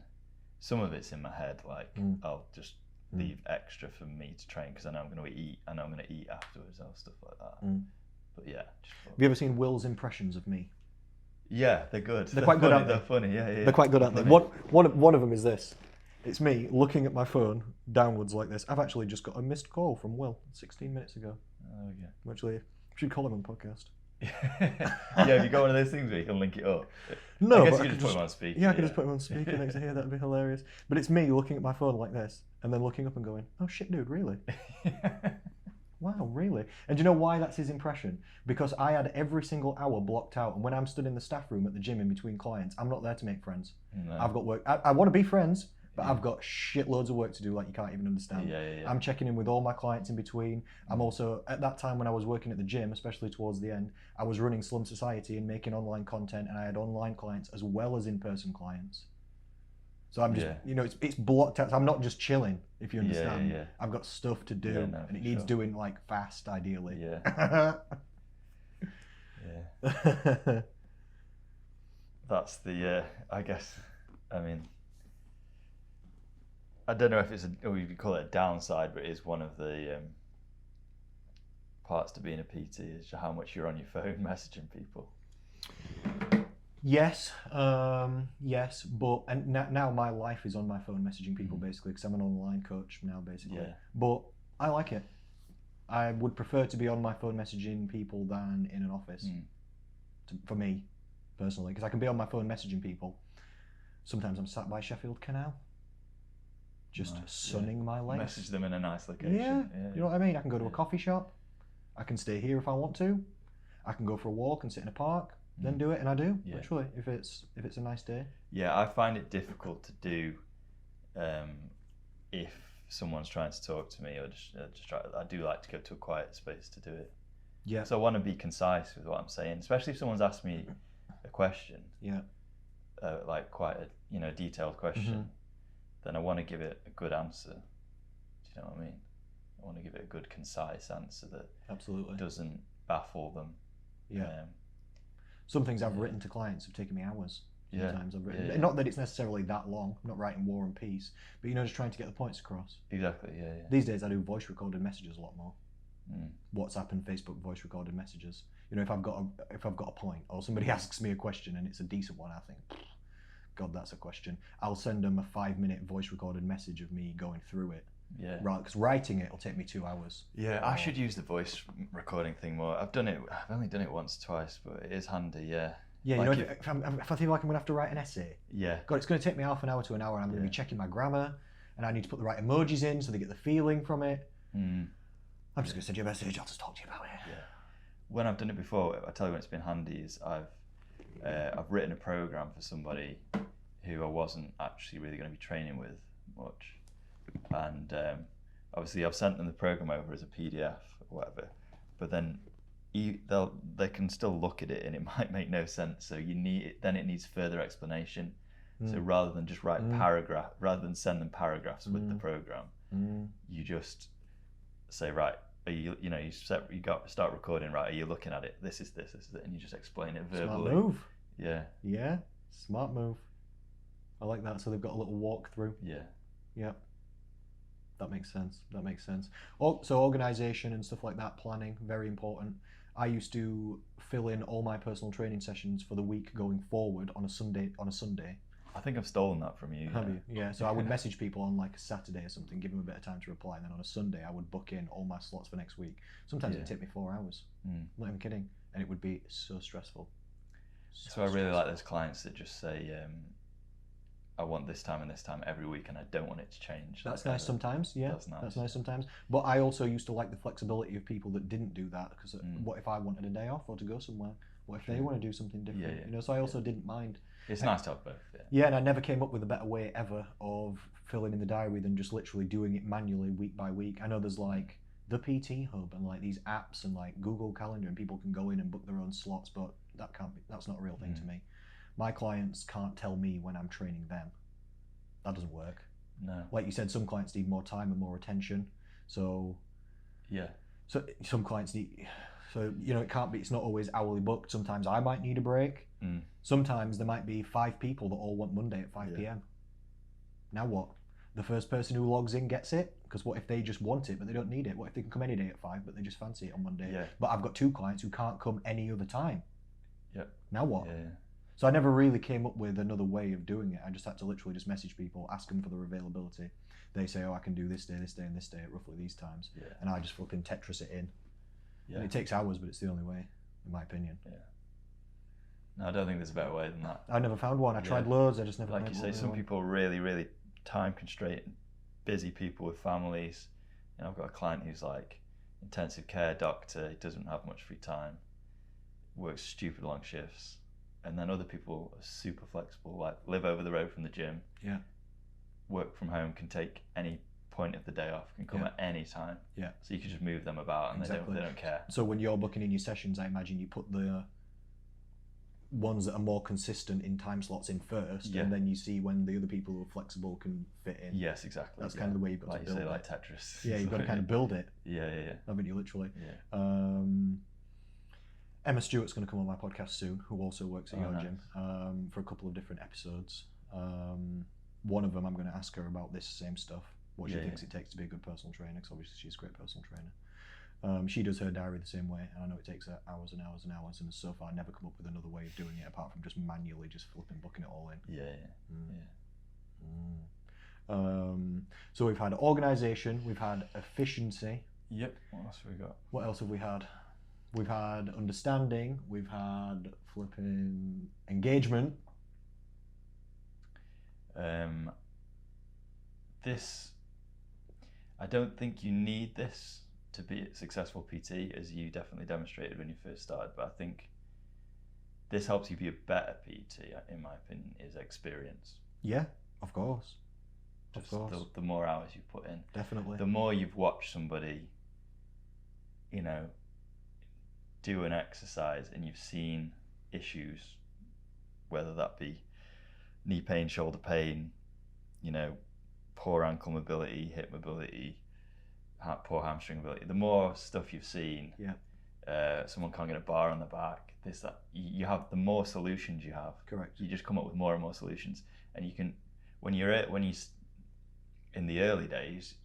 Some of it's in my head, like I'll just leave extra for me to train because I know I'm going to eat, I know I'm going to eat afterwards or stuff like that. But yeah. Have you ever seen Will's impressions of me? Yeah, they're good. They're quite good, aren't they? They're funny, yeah. They're quite good, aren't they? One of them is this. It's me looking at my phone downwards like this. I've actually just got a missed call from Will 16 minutes ago. Oh, yeah. Actually, we should call him on the podcast. Yeah, if you got one of those things where you can link it up. No, I guess but you could just put him on speaker. Yeah, I could just put him on speaker next to here. That'd be hilarious. But it's me looking at my phone like this, and then looking up and going, "Oh shit, dude, really? Wow, really?" And do you know why that's his impression? Because I had every single hour blocked out, and when I'm stood in the staff room at the gym in between clients, I'm not there to make friends. No. I've got work. I want to be friends, but I've got shitloads of work to do like you can't even understand. Yeah. I'm checking in with all my clients in between. I'm also, at that time when I was working at the gym, especially towards the end, I was running Slum Society and making online content, and I had online clients as well as in-person clients. So I'm just, it's blocked out. So I'm not just chilling, if you understand. Yeah. I've got stuff to do, and it needs doing like fast, ideally. Yeah. Yeah. That's the, I guess, I mean, I don't know if it's you could call it a downside, but it is one of the parts to being a PT is how much you're on your phone messaging people. Yes, yes, but now my life is on my phone messaging people basically because I'm an online coach now basically. Yeah. But I like it. I would prefer to be on my phone messaging people than in an office. For me, personally, because I can be on my phone messaging people. Sometimes I'm sat by Sheffield Canal, just sunning my legs. Message them in a nice location. Yeah, you know what I mean? I can go to a coffee shop. I can stay here if I want to. I can go for a walk and sit in a park. Then do it, and I do literally if it's a nice day. Yeah, I find it difficult to do if someone's trying to talk to me or just try. I do like to go to a quiet space to do it. Yeah. So I want to be concise with what I'm saying, especially if someone's asked me a question. Yeah. Like quite a detailed question, then I want to give it a good answer. Do you know what I mean? I want to give it a good concise answer that absolutely doesn't baffle them. Yeah. Some things I've written to clients have taken me hours. Sometimes I've written, not that it's necessarily that long. I'm not writing War and Peace, but just trying to get the points across. Exactly. Yeah. These days I do voice recorded messages a lot more. WhatsApp and Facebook voice recorded messages. If I've got a point or somebody asks me a question and it's a decent one, I think, God, that's a question. I'll send them a 5-minute voice recorded message of me going through it. Yeah. Right, because writing it will take me 2 hours. Yeah, I should use the voice recording thing more. I've only done it once, twice, but it is handy. Yeah. Yeah, like if I feel like I'm gonna have to write an essay. Yeah. God, it's gonna take me half an hour to an hour, and I'm gonna be checking my grammar, and I need to put the right emojis in so they get the feeling from it. I'm just gonna send you a message. I'll just talk to you about it. Yeah. When I've done it before, I tell you when it's been handy is I've written a program for somebody who I wasn't actually really going to be training with much, and obviously I've sent them the program over as a PDF or whatever, but then they can still look at it and it might make no sense. So it needs further explanation. So rather than just write rather than send them paragraphs with the program, you just say, right, are you start recording, right? Are you looking at it? This is it, and you just explain it verbally. Smart move. Yeah. Yeah, smart move. I like that. So they've got a little walkthrough. Yeah. Yeah. That makes sense. So organisation and stuff like that, planning, very important. I used to fill in all my personal training sessions for the week going forward on a Sunday. I think I've stolen that from you. Have you? Yeah. So I would message people on like a Saturday or something, give them a bit of time to reply, and then on a Sunday I would book in all my slots for next week. Sometimes it'd take me 4 hours. I'm not even kidding, and it would be so stressful. So I really like those clients that just say, I want this time and this time every week, and I don't want it to change. That's nice sometimes, yeah. That's nice sometimes. But I also used to like the flexibility of people that didn't do that, because what if I wanted a day off or to go somewhere? What if they want to do something different? So I also didn't mind. It's nice to have both. Yeah, and I never came up with a better way ever of filling in the diary than just literally doing it manually week by week. I know there's like the PT Hub and like these apps and like Google Calendar, and people can go in and book their own slots, but that's not a real thing to me. My clients can't tell me when I'm training them. That doesn't work. No. Like you said, some clients need more time and more attention. So some clients need, it can't be, it's not always hourly booked. Sometimes I might need a break. Sometimes there might be 5 people that all want Monday at 5 p.m. Now what? The first person who logs in gets it? Because what if they just want it but they don't need it? What if they can come any day at 5 but they just fancy it on Monday? Yeah. But I've got 2 clients who can't come any other time. Yeah. Now what? Yeah. So I never really came up with another way of doing it. I just had to literally just message people, ask them for their availability. They say, I can do this day, and this day at roughly these times. Yeah. And I just fucking Tetris it in. Yeah. And it takes hours, but it's the only way, in my opinion. Yeah. No, I don't think there's a better way than that. I never found one. I tried loads. I just never. Like you say, some people are really, really time constrained, busy people with families. I've got a client who's like intensive care doctor. He doesn't have much free time. Works stupid long shifts. And then other people are super flexible, like live over the road from the gym. Yeah. Work from home, can take any point of the day off, can come at any time. Yeah. So you can just move them about, and they don't care. So when you're booking in your sessions, I imagine you put the ones that are more consistent in time slots in first, and then you see when the other people who are flexible can fit in. Yes, exactly. That's kind of the way you've got to build it. Like Tetris. Yeah, you've got to kind of build it. Yeah. Haven't you, literally? Yeah. Emma Stewart's going to come on my podcast soon, who also works at your nice. gym, for a couple of different episodes. One of them, I'm going to ask her about this same stuff, what she thinks it takes to be a good personal trainer, because obviously she's a great personal trainer. She does her diary the same way, and I know it takes her hours and hours and hours, and so far never come up with another way of doing it apart from just manually just flipping booking it all in. So we've had organisation, we've had efficiency. Yep. What else have we got? What else have we had? We've had understanding, we've had flipping engagement. This, I don't think you need this to be a successful PT, as you definitely demonstrated when you first started, but I think this helps you be a better PT, in my opinion, is experience. Yeah, of course. Just the more hours you put in. Definitely. The more you've watched somebody, you know, do an exercise and you've seen issues, whether that be knee pain, shoulder pain, you know, poor ankle mobility, hip mobility, poor hamstring mobility. The more stuff you've seen, someone can't get a bar on the back, this, that, you have, the more solutions you have. Correct. You just come up with more and more solutions, and you can, when you in the early days,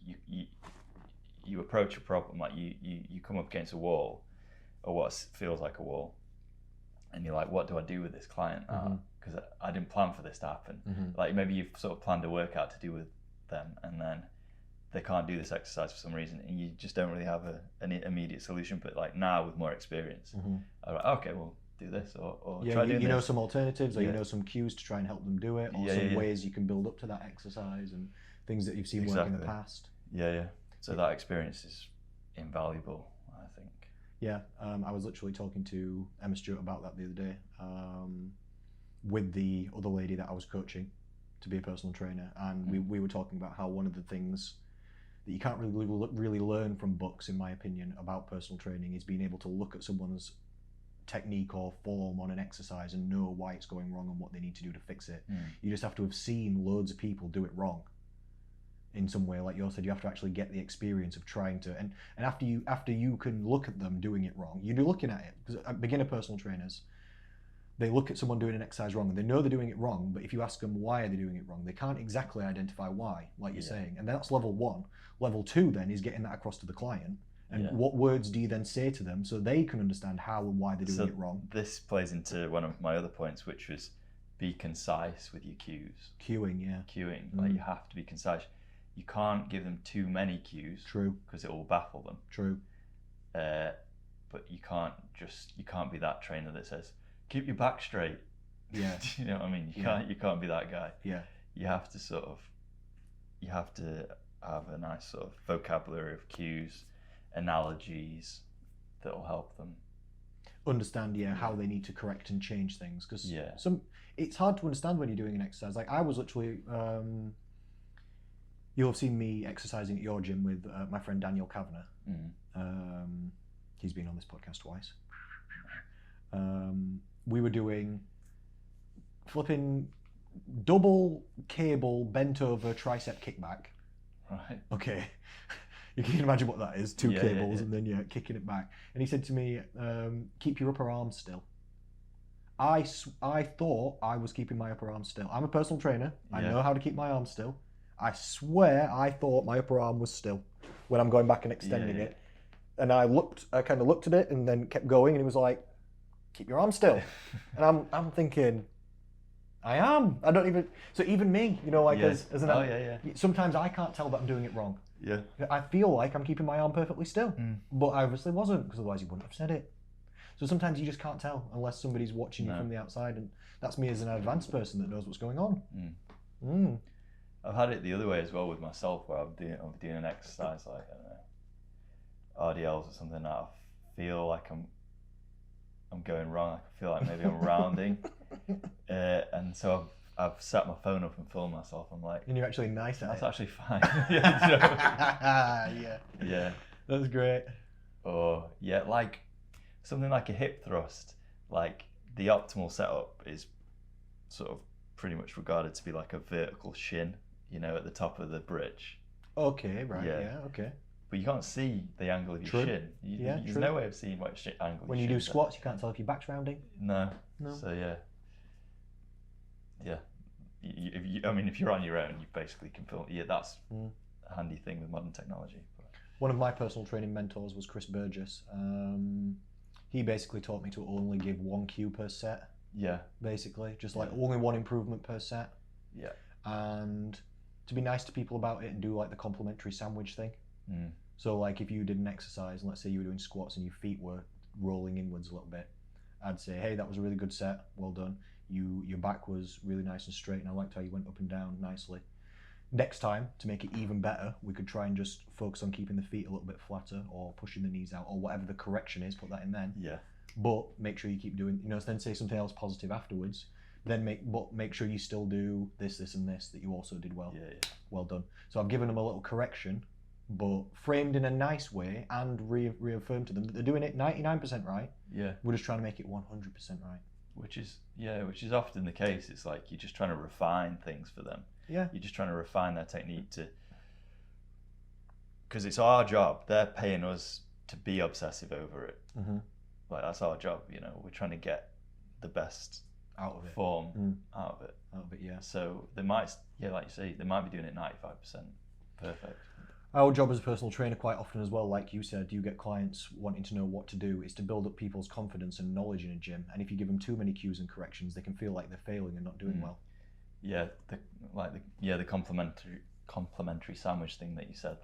you approach a problem like you come up against a wall, or what feels like a wall, and you're like, what do I do with this client now? Because I didn't plan for this to happen. Like maybe you've sort of planned a workout to do with them, and then they can't do this exercise for some reason, and you just don't really have an immediate solution. But like now with more experience, I'm like, okay, well, do this, or try doing this. You know some alternatives, or you know some cues to try and help them do it, or some ways you can build up to that exercise, and things that you've seen work in the past. So that experience is invaluable, I think. I was literally talking to Emma Stewart about that the other day, with the other lady that I was coaching to be a personal trainer, and we were talking about how one of the things that you can't really learn from books, in my opinion, about personal training is being able to look at someone's technique or form on an exercise and know why it's going wrong and what they need to do to fix it. You just have to have seen loads of people do it wrong in some way. Like you said, you have to actually get the experience of trying to, and after you can look at them doing it wrong, you're looking at it, because beginner personal trainers, they look at someone doing an exercise wrong and they know they're doing it wrong, but if you ask them why are they doing it wrong, they can't exactly identify why, like you're saying, and that's level one. Level two then is getting that across to the client, and what words do you then say to them so they can understand how and why they're doing it wrong. This plays into one of my other points, which was be concise with your cues. Cueing. Like you have to be concise. You can't give them too many cues. True. Because it will baffle them. True. But you can't be that trainer that says, keep your back straight. Yeah. You know what I mean? You can't be that guy. Yeah. You have to have a nice sort of vocabulary of cues, analogies that will help them understand how they need to correct and change things, because it's hard to understand when you're doing an exercise. Like I was literally you'll have seen me exercising at your gym with my friend Daniel Kavanagh. He's been on this podcast twice. We were doing flipping double cable bent over tricep kickback. Right. Okay. You can imagine what that is. Two cables and then kicking it back. And he said to me, keep your upper arm still. I thought I was keeping my upper arm still. I'm a personal trainer. I know how to keep my arm still. I swear I thought my upper arm was still when I'm going back and extending it. And I kind of looked at it and then kept going, and he was like, keep your arm still. And I'm thinking, I am. I don't even, so even me, you know, like as an sometimes I can't tell that I'm doing it wrong. Yeah. I feel like I'm keeping my arm perfectly still, but I obviously wasn't, because otherwise you wouldn't have said it. So sometimes you just can't tell unless somebody's watching you from the outside, and that's me as an advanced person that knows what's going on. I've had it the other way as well with myself, where I'm doing an exercise like, I don't know, RDLs or something, that I feel like I'm going wrong. I feel like maybe I'm rounding, and so I've set my phone up and filmed myself. I'm like, and you're actually nice at that's it. actually fine. Yeah, that's great. Or like something like a hip thrust. Like the optimal setup is sort of pretty much regarded to be like a vertical shin, you know, at the top of the bridge. Okay, right. Yeah, okay. but you can't see the angle of your shin. There's no way of seeing what angle. When you do squats, you can't tell if your back's rounding. No. So if you're on your own, you basically can feel. Yeah, that's a handy thing with modern technology. One of my personal training mentors was Chris Burgess. He basically taught me to only give 1 cue per set. Yeah. Basically, just like only 1 improvement per set. Yeah. And to be nice to people about it and do like the complimentary sandwich thing. So like if you did an exercise and let's say you were doing squats and your feet were rolling inwards a little bit, I'd say, hey, that was a really good set, well done. Your back was really nice and straight and I liked how you went up and down nicely. Next time, to make it even better, we could try and just focus on keeping the feet a little bit flatter or pushing the knees out or whatever the correction is, put that in then. Yeah. But make sure you keep doing, then say something else positive afterwards. Then make sure you still do this and this that you also did well. Yeah. Well done. So I've given them a little correction, but framed in a nice way and reaffirmed to them that they're doing it 99% right. Yeah. We're just trying to make it 100% right. Which is often the case. It's like you're just trying to refine things for them. Yeah. You're just trying to refine their technique because it's our job. They're paying us to be obsessive over it. Mm-hmm. Like that's our job. We're trying to get the best out of it. Form out of it. Yeah. So they might, like you say, they might be doing it 95% perfect. Our job as a personal trainer quite often as well, like you said, you get clients wanting to know what to do, is to build up people's confidence and knowledge in a gym. And if you give them too many cues and corrections, they can feel like they're failing and not doing well. Yeah, the complimentary sandwich thing that you said,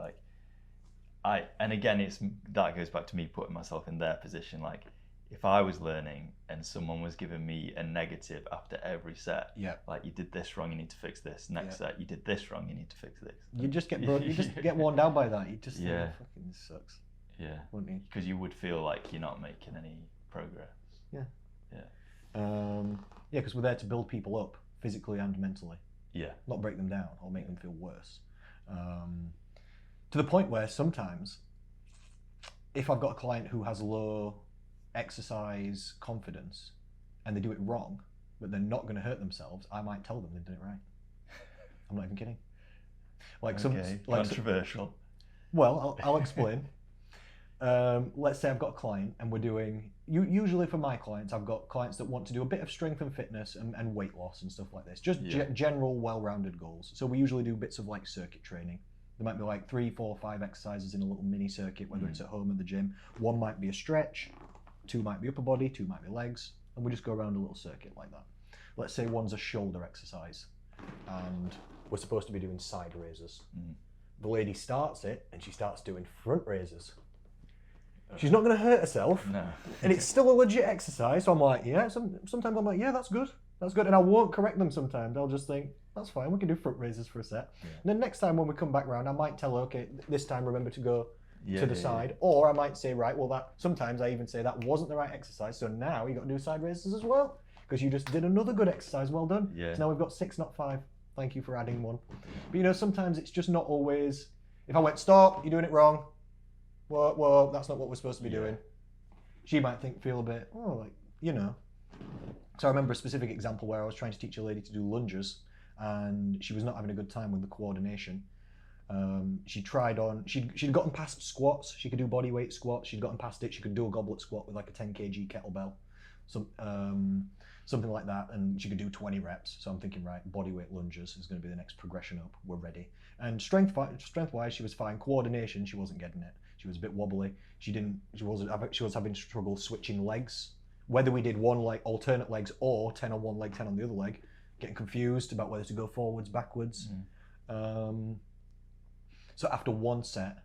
and again, that goes back to me putting myself in their position. Like, if I was learning and someone was giving me a negative after every set, like you did this wrong, you need to fix this. Next set, you did this wrong, you need to fix this. You just get worn down by that. You just think, oh, fucking this sucks. Yeah, wouldn't you? Because you would feel like you're not making any progress. Yeah. Because we're there to build people up physically and mentally. Yeah. Not break them down or make them feel worse. To the point where sometimes, if I've got a client who has low exercise confidence and they do it wrong, but they're not going to hurt themselves, I might tell them they've done it right. I'm not even kidding. Controversial. Well, I'll explain. Let's say I've got a client and we're doing, usually for my clients, I've got clients that want to do a bit of strength and fitness and weight loss and stuff like this. Just general well-rounded goals. So we usually do bits of like circuit training. There might be like 3, 4, 5 exercises in a little mini circuit, whether it's at home or the gym. 1 might be a stretch, 2 might be upper body, 2 might be legs, and we just go around a little circuit like that. Let's say one's a shoulder exercise, and we're supposed to be doing side raises. The lady starts it, and she starts doing front raises. She's not going to hurt herself, and it's still a legit exercise. So I'm like, sometimes I'm like, that's good, and I won't correct them sometimes. I'll just think, that's fine, we can do front raises for a set. And then next time when we come back round, I might tell her, okay, this time remember to go to the side, or I might say, right, well, sometimes I even say that wasn't the right exercise, so now you got to do side raises as well, because you just did another good exercise, well done. So now we've got 6, not 5. Thank you for adding 1. But sometimes it's just not always, if I went, stop, you're doing it wrong, whoa, that's not what we're supposed to be doing. She might feel a bit, So I remember a specific example where I was trying to teach a lady to do lunges, and she was not having a good time with the coordination. She'd gotten past squats. She could do body weight squats. She'd gotten past it. She could do a goblet squat with like a 10 kg kettlebell, something like that, and she could do 20 reps. So I'm thinking, right, body weight lunges is going to be the next progression up. We're ready. And strength-wise, she was fine. Coordination, she wasn't getting it. She was a bit wobbly. She was having trouble switching legs. Whether we did one like alternate legs or 10 on one leg, 10 on the other leg, getting confused about whether to go forwards, backwards. So after 1 set,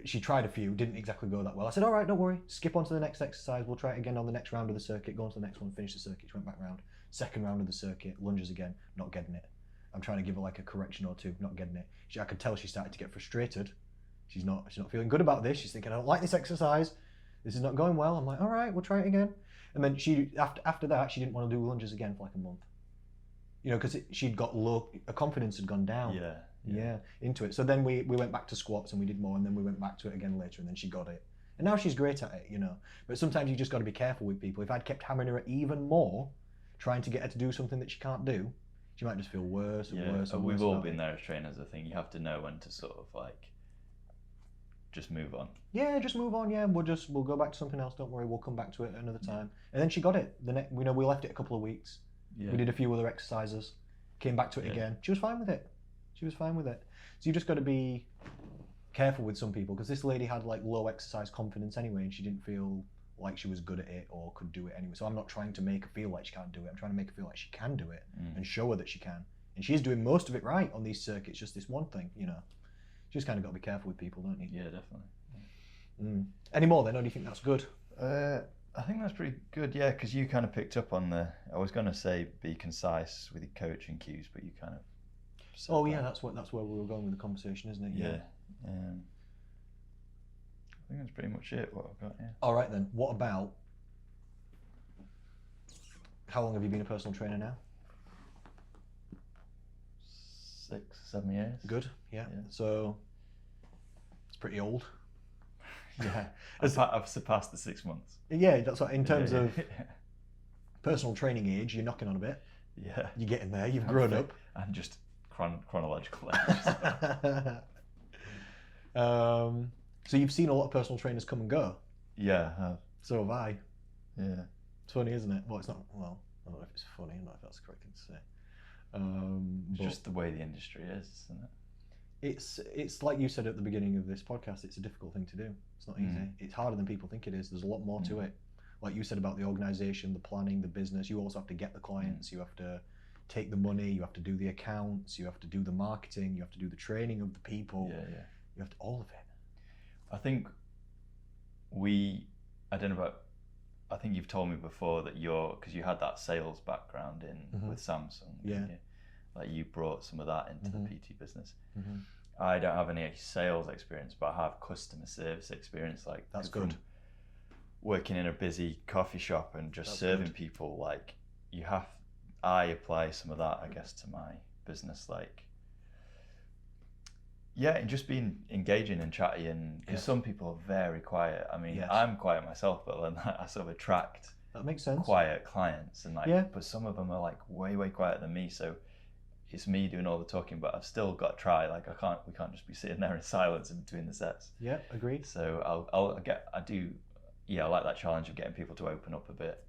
she tried a few, didn't exactly go that well. I said, all right, don't worry, skip on to the next exercise. We'll try it again on the next round of the circuit, go on to the next one, finish the circuit. She went back round. 2nd round of the circuit, lunges again, not getting it. I'm trying to give her like a correction or 2, not getting it. I could tell she started to get frustrated. She's not feeling good about this. She's thinking, I don't like this exercise. This is not going well. I'm like, all right, we'll try it again. And then after that, she didn't want to do lunges again for like a month. Because she'd got low, her confidence had gone down. Into it. So then we went back to squats and we did more, and then we went back to it again later, and then she got it. And now she's great at it, But sometimes you just got to be careful with people. If I'd kept hammering her even more, trying to get her to do something that she can't do, she might just feel worse and worse. We've all been there as trainers. I think you have to know when to sort of just move on. Yeah, just move on. Yeah, we'll go back to something else. Don't worry, we'll come back to it another time. And then she got it. We left it a couple of weeks. Yeah. We did a few other exercises, came back to it again. She was fine with it. So you've just got to be careful with some people, because this lady had like low exercise confidence anyway, and she didn't feel like she was good at it or could do it anyway. So I'm not trying to make her feel like she can't do it. I'm trying to make her feel like she can do it and show her that she can. And she's doing most of it right on these circuits, just this one thing, You just kind of got to be careful with people, don't you? Yeah, definitely. Any more then, or do you think that's good? I think that's pretty good, yeah, because you kind of picked up on I was going to say be concise with your coaching cues, but you kind of yeah, that's where we were going with the conversation, isn't it? Yeah. I think that's pretty much it, what I've got, yeah. All right then, what about, how long have you been a personal trainer now? 6, 7 years. Good, yeah. So it's pretty old. Yeah, I've surpassed the 6 months. Yeah, that's what, in terms of personal training age, you're knocking on a bit. Yeah. You're getting there, you've grown up. And just chronological age. So you've seen a lot of personal trainers come and go. Yeah, I have. So have I. Yeah. It's funny, isn't it? Well, it's not, I don't know if it's funny, I don't know if that's the correct thing to say. It's just the way the industry is, isn't it? It's like you said at the beginning of this podcast, it's a difficult thing to do. It's not easy. It's harder than people think it is. There's a lot more to it. Like you said about the organisation, the planning, the business, you also have to get the clients, you have to take the money, you have to do the accounts, you have to do the marketing, you have to do the training of the people. Yeah. You have to, all of it. I think I think you've told me before that because you had that sales background with Samsung. Yeah. Like you brought some of that into the PT business. I don't have any sales experience, but I have customer service experience. Like that's good. Working in a busy coffee shop and just serving people, like I apply some of that, I guess, to my business. Like, yeah, and just being engaging and chatty, and because some people are very quiet. I mean, I'm quiet myself, but then I sort of attract that makes sense. Quiet clients, and but some of them are like way quieter than me. So it's me doing all the talking, but I've still got to try. Like we can't just be sitting there in silence in between the sets. Yeah, agreed. So I like that challenge of getting people to open up a bit.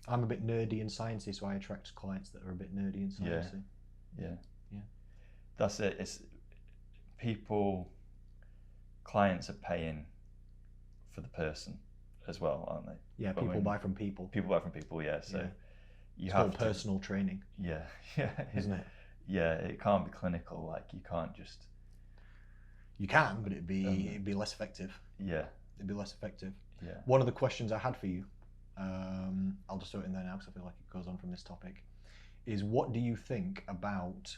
I'm a bit nerdy and sciencey, so I attract clients that are a bit nerdy and sciencey. Yeah. That's it. It's clients are paying for the person as well, aren't they? Yeah, people buy from people. People buy from people, yeah. So it's called personal training. Yeah, isn't it? Yeah, it can't be clinical. Like you can't just. You can, but it'd be less effective. Yeah, it'd be less effective. Yeah. One of the questions I had for you, I'll just throw it in there now because I feel like it goes on from this topic, is what do you think about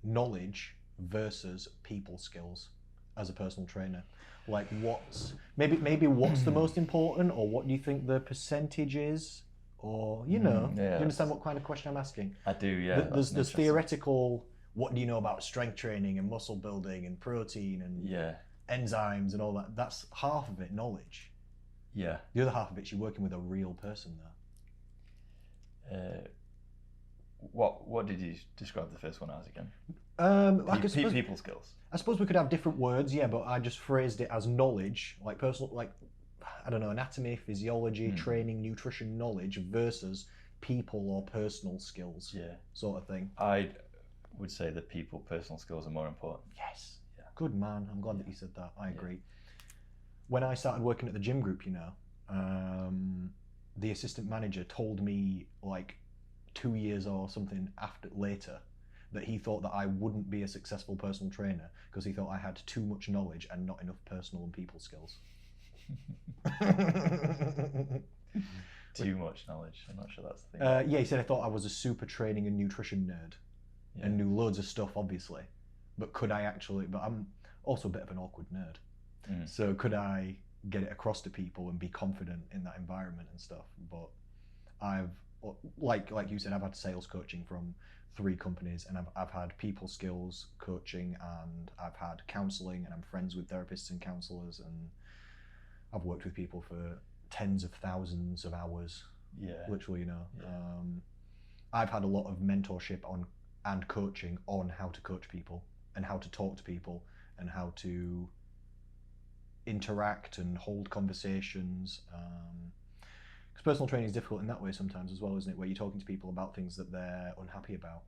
knowledge versus people skills as a personal trainer? Like what's the most important, or what do you think the percentage is? Or, do you understand what kind of question I'm asking? I do, yeah. There's theoretical, what do you know about strength training and muscle building and protein and enzymes and all that. That's half of it, knowledge. Yeah. The other half of it's you're working with a real person there. What did you describe the first one as again? People skills. I suppose we could have different words, but I just phrased it as knowledge, like personal, like, I don't know, anatomy, physiology, training, nutrition knowledge versus people or personal skills, sort of thing. I would say that personal skills are more important. Yes. Yeah. Good man. I'm glad that you said that. I agree. When I started working at the gym group, the assistant manager told me like 2 years or something later that he thought that I wouldn't be a successful personal trainer because he thought I had too much knowledge and not enough personal and people skills. Too much knowledge. I'm not sure that's the thing. He said I thought I was a super training and nutrition nerd and knew loads of stuff, obviously. But could I actually? But I'm also a bit of an awkward nerd. So could I get it across to people and be confident in that environment and stuff? But I've, like you said, I've had sales coaching from 3 companies, and I've had people skills coaching, and I've had counselling, and I'm friends with therapists and counsellors, and I've worked with people for tens of thousands of hours. Literally, I've had a lot of mentorship on and coaching on how to coach people and how to talk to people and how to interact and hold conversations. Because personal training is difficult in that way sometimes as well, isn't it? Where you're talking to people about things that they're unhappy about.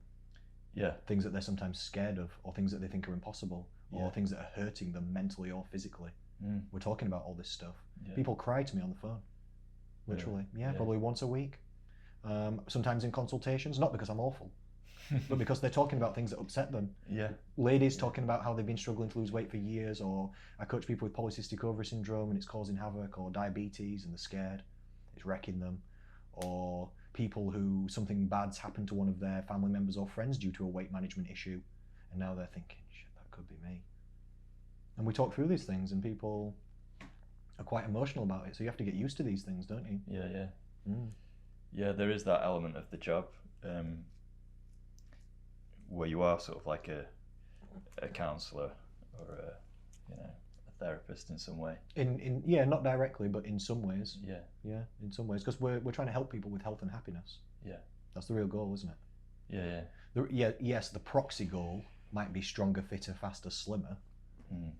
Yeah. Things that they're sometimes scared of, or things that they think are impossible, or Yeah. things that are hurting them mentally or physically. We're talking about all this stuff. Yeah. People cry to me on the phone, literally. Yeah. Probably once a week. Sometimes in consultations, not because I'm awful, but because they're talking about things that upset them. Yeah. Ladies talking about how they've been struggling to lose weight for years, or I coach people with polycystic ovary syndrome and it's causing havoc, or diabetes and they're scared, it's wrecking them, or people who something bad's happened to one of their family members or friends due to a weight management issue, and now they're thinking, shit, that could be me. And we talk through these things, and people are quite emotional about it, so you have to get used to these things, don't you? Yeah. Yeah, there is that element of the job where you are sort of like a counsellor or a therapist in some way. In not directly, but in some ways. Yeah, in some ways, because we're trying to help people with health and happiness. Yeah. That's the real goal, isn't it? Yeah. Yes, the proxy goal might be stronger, fitter, faster, slimmer,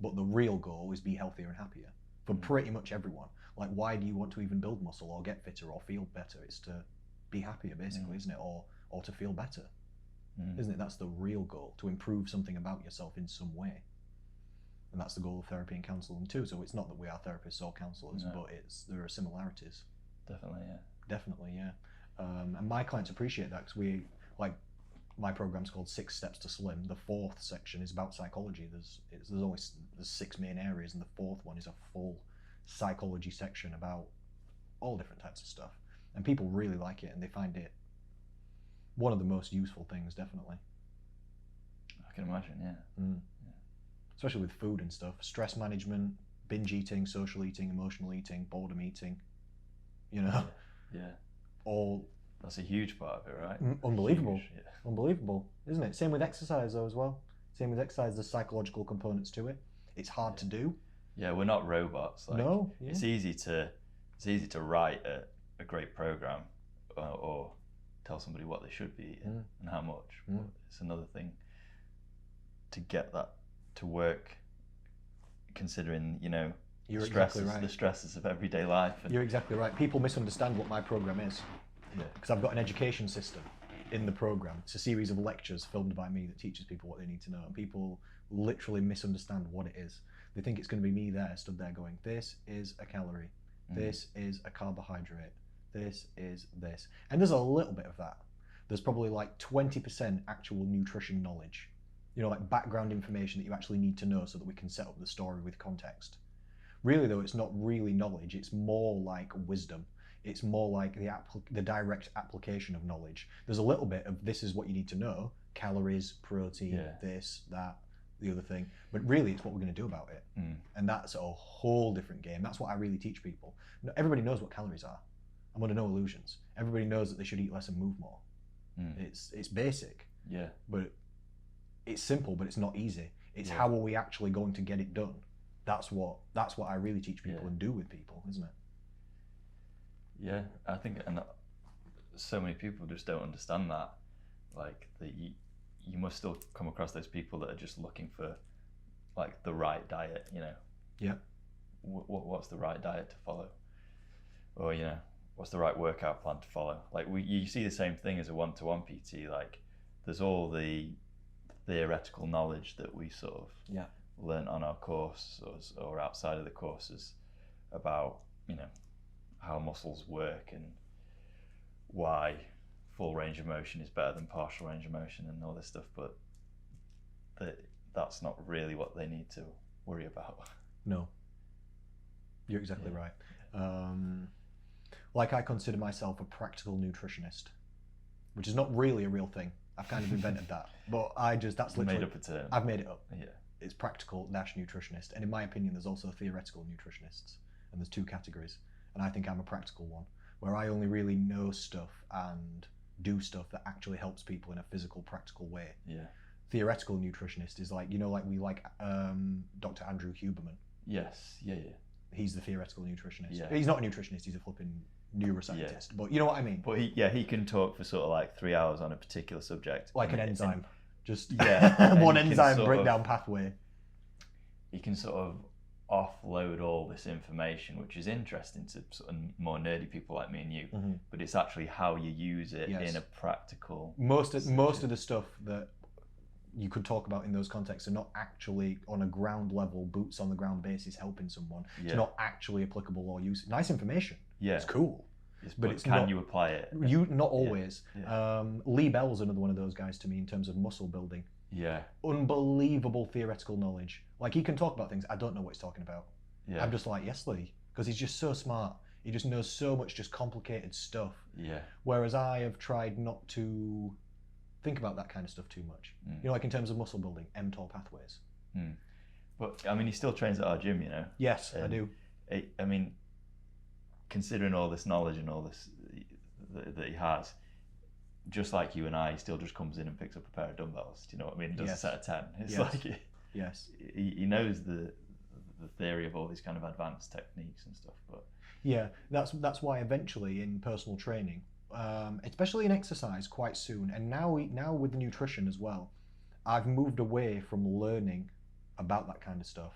but the real goal is be healthier and happier for pretty much everyone. Like, why do you want to even build muscle or get fitter or feel better? It's to be happier, basically, isn't it? Or to feel better, isn't it? That's the real goal, to improve something about yourself in some way. And that's the goal of therapy and counselling too. So it's not that we are therapists or counsellors, but there are similarities. Definitely, yeah. And my clients appreciate that, because my program's called 6 Steps to Slim. The 4th section is about psychology. There's 6 main areas, and the 4th one is a full psychology section about all different types of stuff. And people really like it, and they find it one of the most useful things, definitely. I can imagine, yeah. Especially with food and stuff. Stress management, binge eating, social eating, emotional eating, boredom eating. Yeah. All. That's a huge part of it, right? Unbelievable. Huge, yeah. Unbelievable, isn't it? Same with exercise though as well. Same with exercise, there's psychological components to it. It's hard to do. Yeah, we're not robots. Like, no. It's easy to write a great program or tell somebody what they should be eating and how much. But it's another thing to get that to work, considering You're the exactly right. The stresses of everyday life. You're exactly right. People misunderstand what my program is. Because I've got an education system in the program. It's a series of lectures filmed by me that teaches people what they need to know, and people literally misunderstand what it is. They think it's going to be me there, stood there going, this is a calorie, this is a carbohydrate, this is this. And there's a little bit of that. There's probably like 20% actual nutrition knowledge, like background information that you actually need to know so that we can set up the story with context. Really though, it's not really knowledge, it's more like wisdom. It's more like the direct application of knowledge. There's a little bit of this is what you need to know, calories, protein, this, that, the other thing. But really, it's what we're going to do about it. And that's a whole different game. That's what I really teach people. Everybody knows what calories are. I'm under no illusions. Everybody knows that they should eat less and move more. It's basic. Yeah. But it's simple, but it's not easy. It's how are we actually going to get it done? That's what I really teach people and do with people, isn't it? Yeah, I think, and so many people just don't understand that. Like, that you must still come across those people that are just looking for, like, the right diet, Yeah. What's the right diet to follow? Or, what's the right workout plan to follow? Like, you see the same thing as a one-to-one PT. Like, there's all the theoretical knowledge that we sort of learn on our course or outside of the courses about, how muscles work and why full range of motion is better than partial range of motion and all this stuff, but that's not really what they need to worry about. No, you're exactly right. Like, I consider myself a practical nutritionist, which is not really a real thing. I've kind of invented that, but that's literally made up a term. I've made it up. Yeah, it's practical nutritionist, and in my opinion, there's also theoretical nutritionists, and there's 2 categories. And I think I'm a practical one, where I only really know stuff and do stuff that actually helps people in a physical, practical way. Yeah. Theoretical nutritionist is like, we like Dr. Andrew Huberman. Yes. Yeah. He's the theoretical nutritionist. Yeah. He's not a nutritionist, he's a flipping neuroscientist. But you know what I mean? But he can talk for sort of like 3 hours on a particular subject. Like an enzyme. Just one enzyme breakdown pathway. you can sort of offload all this information, which is interesting to sort of more nerdy people like me and you, but it's actually how you use it in a practical. Most of the stuff that you could talk about in those contexts are not actually on a ground level, boots on the ground basis helping someone. It's not actually applicable or useful. Nice information. It's cool. But it's can you apply it? Not always. Lee Bell's another one of those guys to me in terms of muscle building. Unbelievable theoretical knowledge. Like, he can talk about things I don't know what he's talking about. I'm just like, yes, Lee, because he's just so smart. He just knows so much just complicated stuff. Whereas I have tried not to think about that kind of stuff too much. You know, like in terms of muscle building, mTOR pathways. But I mean, he still trains at our gym, you know. Yes, I do. I mean, considering all this knowledge and all this that he has, just like you and I, he still just comes in and picks up a pair of dumbbells. Do you know what I mean? Does a set of 10. It's like he knows the theory of all these kind of advanced techniques and stuff. But that's why eventually in personal training, especially in exercise, quite soon, and now with the nutrition as well, I've moved away from learning about that kind of stuff.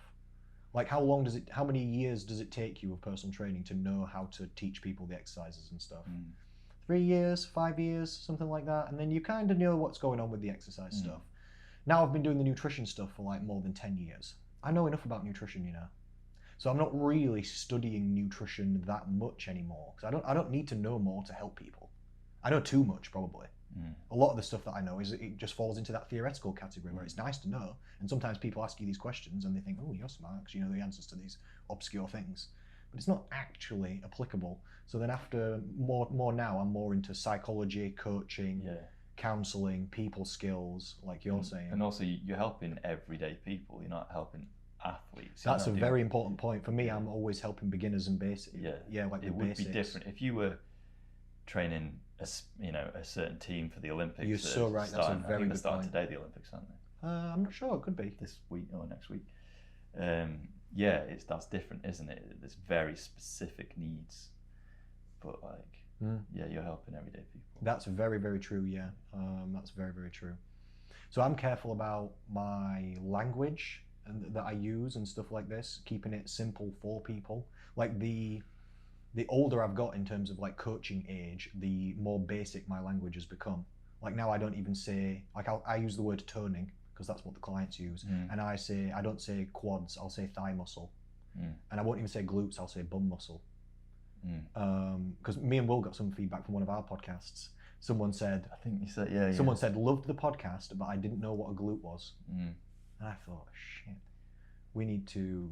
Like, how many years does it take you of personal training to know how to teach people the exercises and stuff? 3 years, 5 years, something like that, and then you kind of know what's going on with the exercise stuff. Now I've been doing the nutrition stuff for like more than 10 years. I know enough about nutrition, you know. So I'm not really studying nutrition that much anymore, because I don't need to know more to help people. I know too much, probably. A lot of the stuff that I know it just falls into that theoretical category where it's nice to know, and sometimes people ask you these questions and they think, oh, you're smart because you know the answers to these obscure things, but it's not actually applicable. So then after more now, I'm more into psychology, coaching, counselling, people skills, like you're saying. And also you're helping everyday people, you're not helping athletes. That's a very important point. For me, I'm always helping beginners and basic. Like it would be different if you were training a certain team for the Olympics. You're so right. That's a very good start point. Today, the Olympics, aren't they? I'm not sure. It could be this week or next week. That's different, isn't it? There's very specific needs, but you're helping everyday people. That's very, very true. That's very, very true. So I'm careful about my language and that I use and stuff like this, keeping it simple for people. Like the older I've got in terms of like coaching age, the more basic my language has become. Like now I don't even say, like I use the word toning because that's what the clients use. And I don't say quads, I'll say thigh muscle. And I won't even say glutes, I'll say bum muscle. Because me and Will got some feedback from one of our podcasts. Someone said, I think you said, someone said, loved the podcast, but I didn't know what a glute was. And I thought, shit, we need to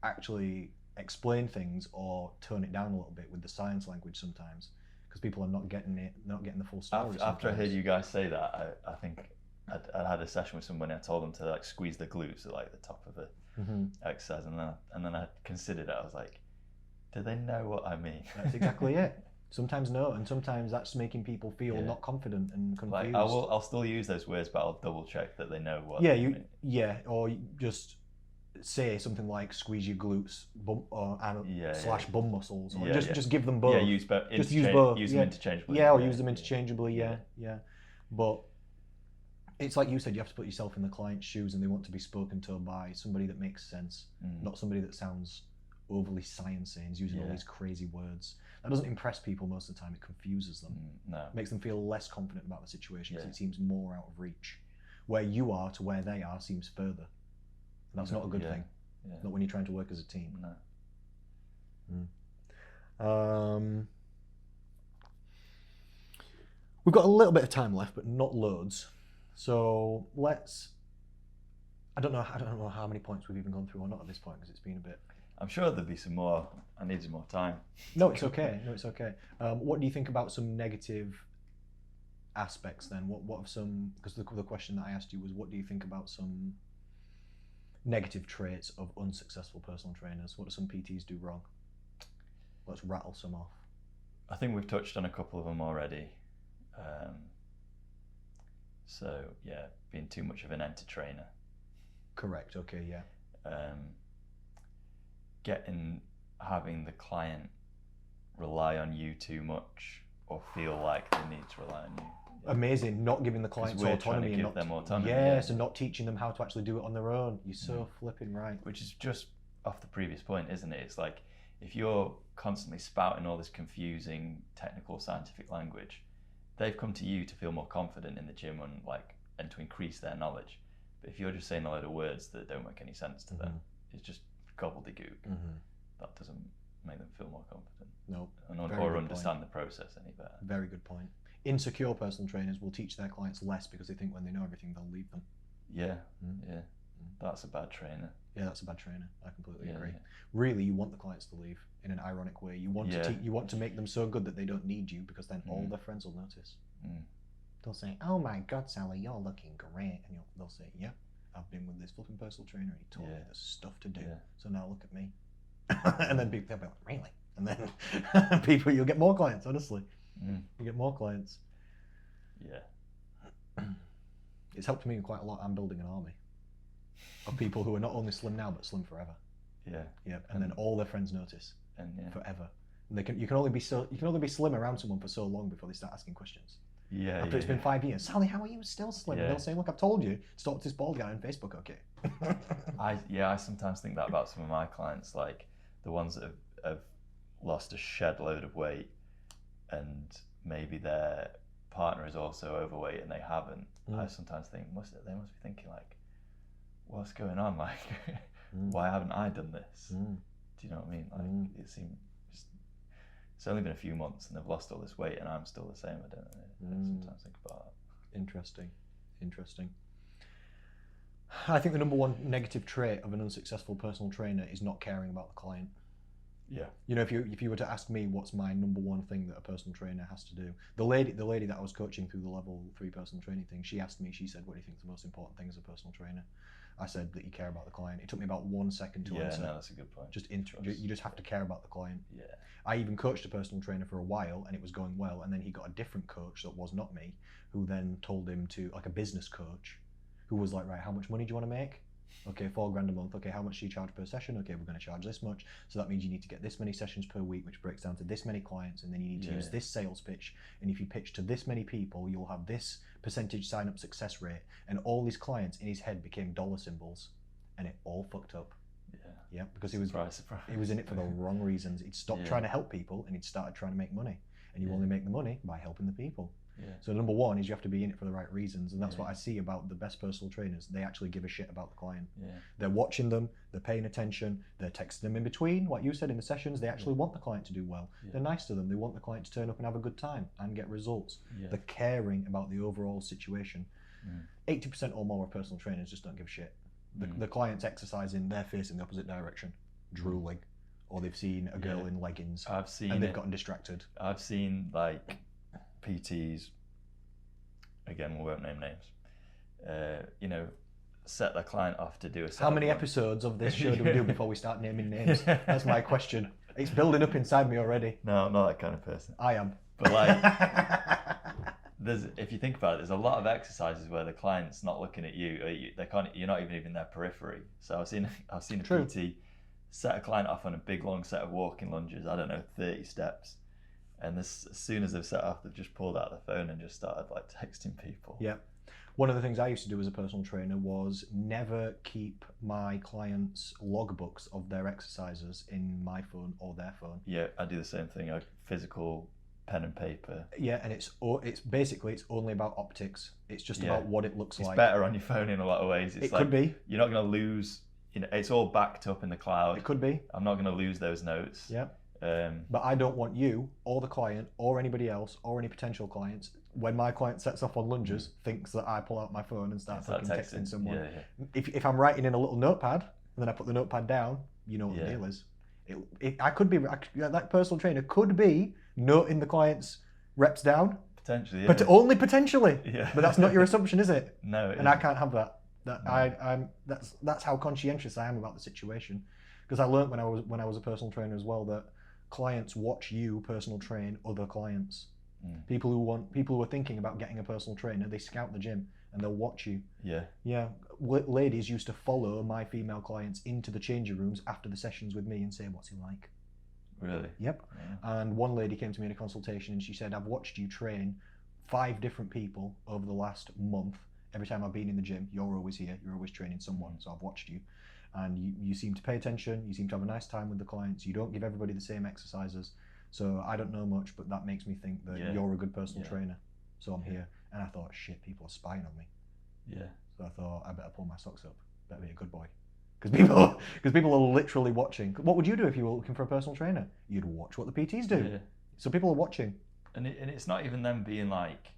actually explain things or tone it down a little bit with the science language sometimes, because people are not getting it, not getting the full story. After I heard you guys say that, I think I had a session with somebody. I told them to like squeeze the glutes at like the top of the exercise, and then I considered it. I was like, do they know what I mean? That's exactly it. Sometimes no, and sometimes that's making people feel not confident and confused. Like I'll still use those words, but I'll double check that they know what. Or just say something like squeeze your glutes slash bum muscles, or just give them both. Use both. Use both. Use them interchangeably. Or use them interchangeably. But it's like you said, you have to put yourself in the client's shoes, and they want to be spoken to by somebody that makes sense, not somebody that sounds overly sciencey and is using all these crazy words. That doesn't impress people most of the time. It confuses them. It makes them feel less confident about the situation because it seems more out of reach. Where you are to where they are seems further. And that's not a good thing. Not when you're trying to work as a team. We've got a little bit of time left, but not loads. So I don't know how many points we've even gone through or not at this point, because it's been a bit. I'm sure there'll be some more. I need some more time. No, it's okay. What do you think about some negative aspects then? What have some? Because the question that I asked you was, what do you think about some negative traits of unsuccessful personal trainers? What do some PTs do wrong? Let's rattle some off. I think we've touched on a couple of them already. Being too much of an entertainer. Correct. Okay. Yeah. Having the client rely on you too much, or feel like they need to rely on you. Amazing, not giving the clients autonomy and not them autonomy. Yes, and not teaching them how to actually do it on their own. You're so flipping right. Which is just off the previous point, isn't it? It's like if you're constantly spouting all this confusing technical scientific language, they've come to you to feel more confident in the gym and to increase their knowledge. But if you're just saying a load of words that don't make any sense to them, it's just gobbledygook. That doesn't make them feel more confident. No. Or understand the process any better. Very good point. Insecure personal trainers will teach their clients less because they think when they know everything, they'll leave them. Yeah. That's a bad trainer. Yeah, that's a bad trainer. I completely agree. Yeah. Really, you want the clients to leave in an ironic way. You want you want to make them so good that they don't need you, because then all their friends will notice. They'll say, "Oh my God, Sally, you're looking great," and they'll say, "Yeah, I've been with this flipping personal trainer. He told me there's stuff to do. So now look at me." And then they'll be like, "Really?" And then you'll get more clients. Honestly, you get more clients. Yeah, it's helped me quite a lot. I'm building an army of people who are not only slim now but slim forever. Yeah, and then all their friends notice, and forever. And you can only be slim around someone for so long before they start asking questions. After it's been 5 years, Sally, how are you still slim? And they'll say, "Look, I've told you to talk to this bald guy on Facebook." Okay. I sometimes think that about some of my clients, like the ones that have lost a shed load of weight, and maybe their partner is also overweight and they haven't. I sometimes think they must be thinking like, what's going on? Like, why haven't I done this? Do you know what I mean? Like, it seems it's only been a few months and they've lost all this weight and I'm still the same. I sometimes think about that. Interesting. I think the number one negative trait of an unsuccessful personal trainer is not caring about the client. Yeah. You know, if you were to ask me what's my number one thing that a personal trainer has to do, the lady that I was coaching through the level 3 personal training thing, she asked me, she said, "What do you think is the most important thing as a personal trainer?" I said that you care about the client. It took me about 1 second to answer. Yeah, no, that's a good point. You just have to care about the client. Yeah. I even coached a personal trainer for a while and it was going well, and then he got a different coach that was not me, who then told him to, like a business coach, who was like, "Right, how much money do you want to make? Okay, $4,000 a month. Okay, how much do you charge per session? Okay, we're going to charge this much. So that means you need to get this many sessions per week, which breaks down to this many clients, and then you need to use this sales pitch. And if you pitch to this many people, you'll have this percentage sign-up success rate." And all these clients in his head became dollar symbols, and it all fucked up. Yeah, because he was in it for the wrong reasons. He'd stopped trying to help people and he'd started trying to make money. And you only make the money by helping the people. So number one is you have to be in it for the right reasons, and that's what I see about the best personal trainers. They actually give a shit about the client. They're watching them, they're paying attention, they're texting them in between, like you said in the sessions. They actually want the client to do well. They're nice to them. They want the client to turn up and have a good time and get results. They're caring about the overall situation. 80% or more of personal trainers just don't give a shit. The client's exercising, they're facing the opposite direction, drooling, or they've seen a girl in leggings and they've gotten distracted. I've seen like PTs, again, we won't name names, set their client off to do a set. How many episodes of this show do we do before we start naming names? That's my question. It's building up inside me already. No, I'm not that kind of person. I am. But like, if you think about it, there's a lot of exercises where the client's not looking at you. You're not even in their periphery. So I've seen a PT set a client off on a big long set of walking lunges, 30 steps. And as soon as they've set off, they've just pulled out their phone and just started like texting people. Yeah. One of the things I used to do as a personal trainer was never keep my clients' logbooks of their exercises in my phone or their phone. Yeah, I do the same thing. Physical pen and paper. Yeah, and it's only about optics. It's just about what it looks like. It's better on your phone in a lot of ways. It could be. You're not going to lose. It's all backed up in the cloud. It could be. I'm not going to lose those notes. Yeah. But I don't want you or the client or anybody else or any potential clients, when my client sets off on lunges, thinks that I pull out my phone and start texting someone. Yeah. If I'm writing in a little notepad and then I put the notepad down, you know what the deal is. That personal trainer could be noting the client's reps down. Potentially, but only potentially. Yeah. But that's not your assumption, is it? No. I can't have that. That's how conscientious I am about the situation. Because I learned when I was a personal trainer as well that clients watch you personal train other clients. People who are thinking about getting a personal trainer, they scout the gym and they'll watch you. Yeah. Ladies used to follow my female clients into the changing rooms after the sessions with me and say, "What's he like? Really? Yep. Yeah. And one lady came to me in a consultation and she said, I've watched you train 5 different people over the last month. Every time I've been in the gym, you're always here, you're always training someone, so I've watched you. And you seem to pay attention, you seem to have a nice time with the clients, you don't give everybody the same exercises. So I don't know much, but that makes me think that you're a good personal trainer. So I'm here. And I thought, shit, people are spying on me. Yeah. So I thought, I better pull my socks up, better be a good boy. Because people are literally watching. What would you do if you were looking for a personal trainer? You'd watch what the PTs do. Yeah. So people are watching. And it's not even them being like,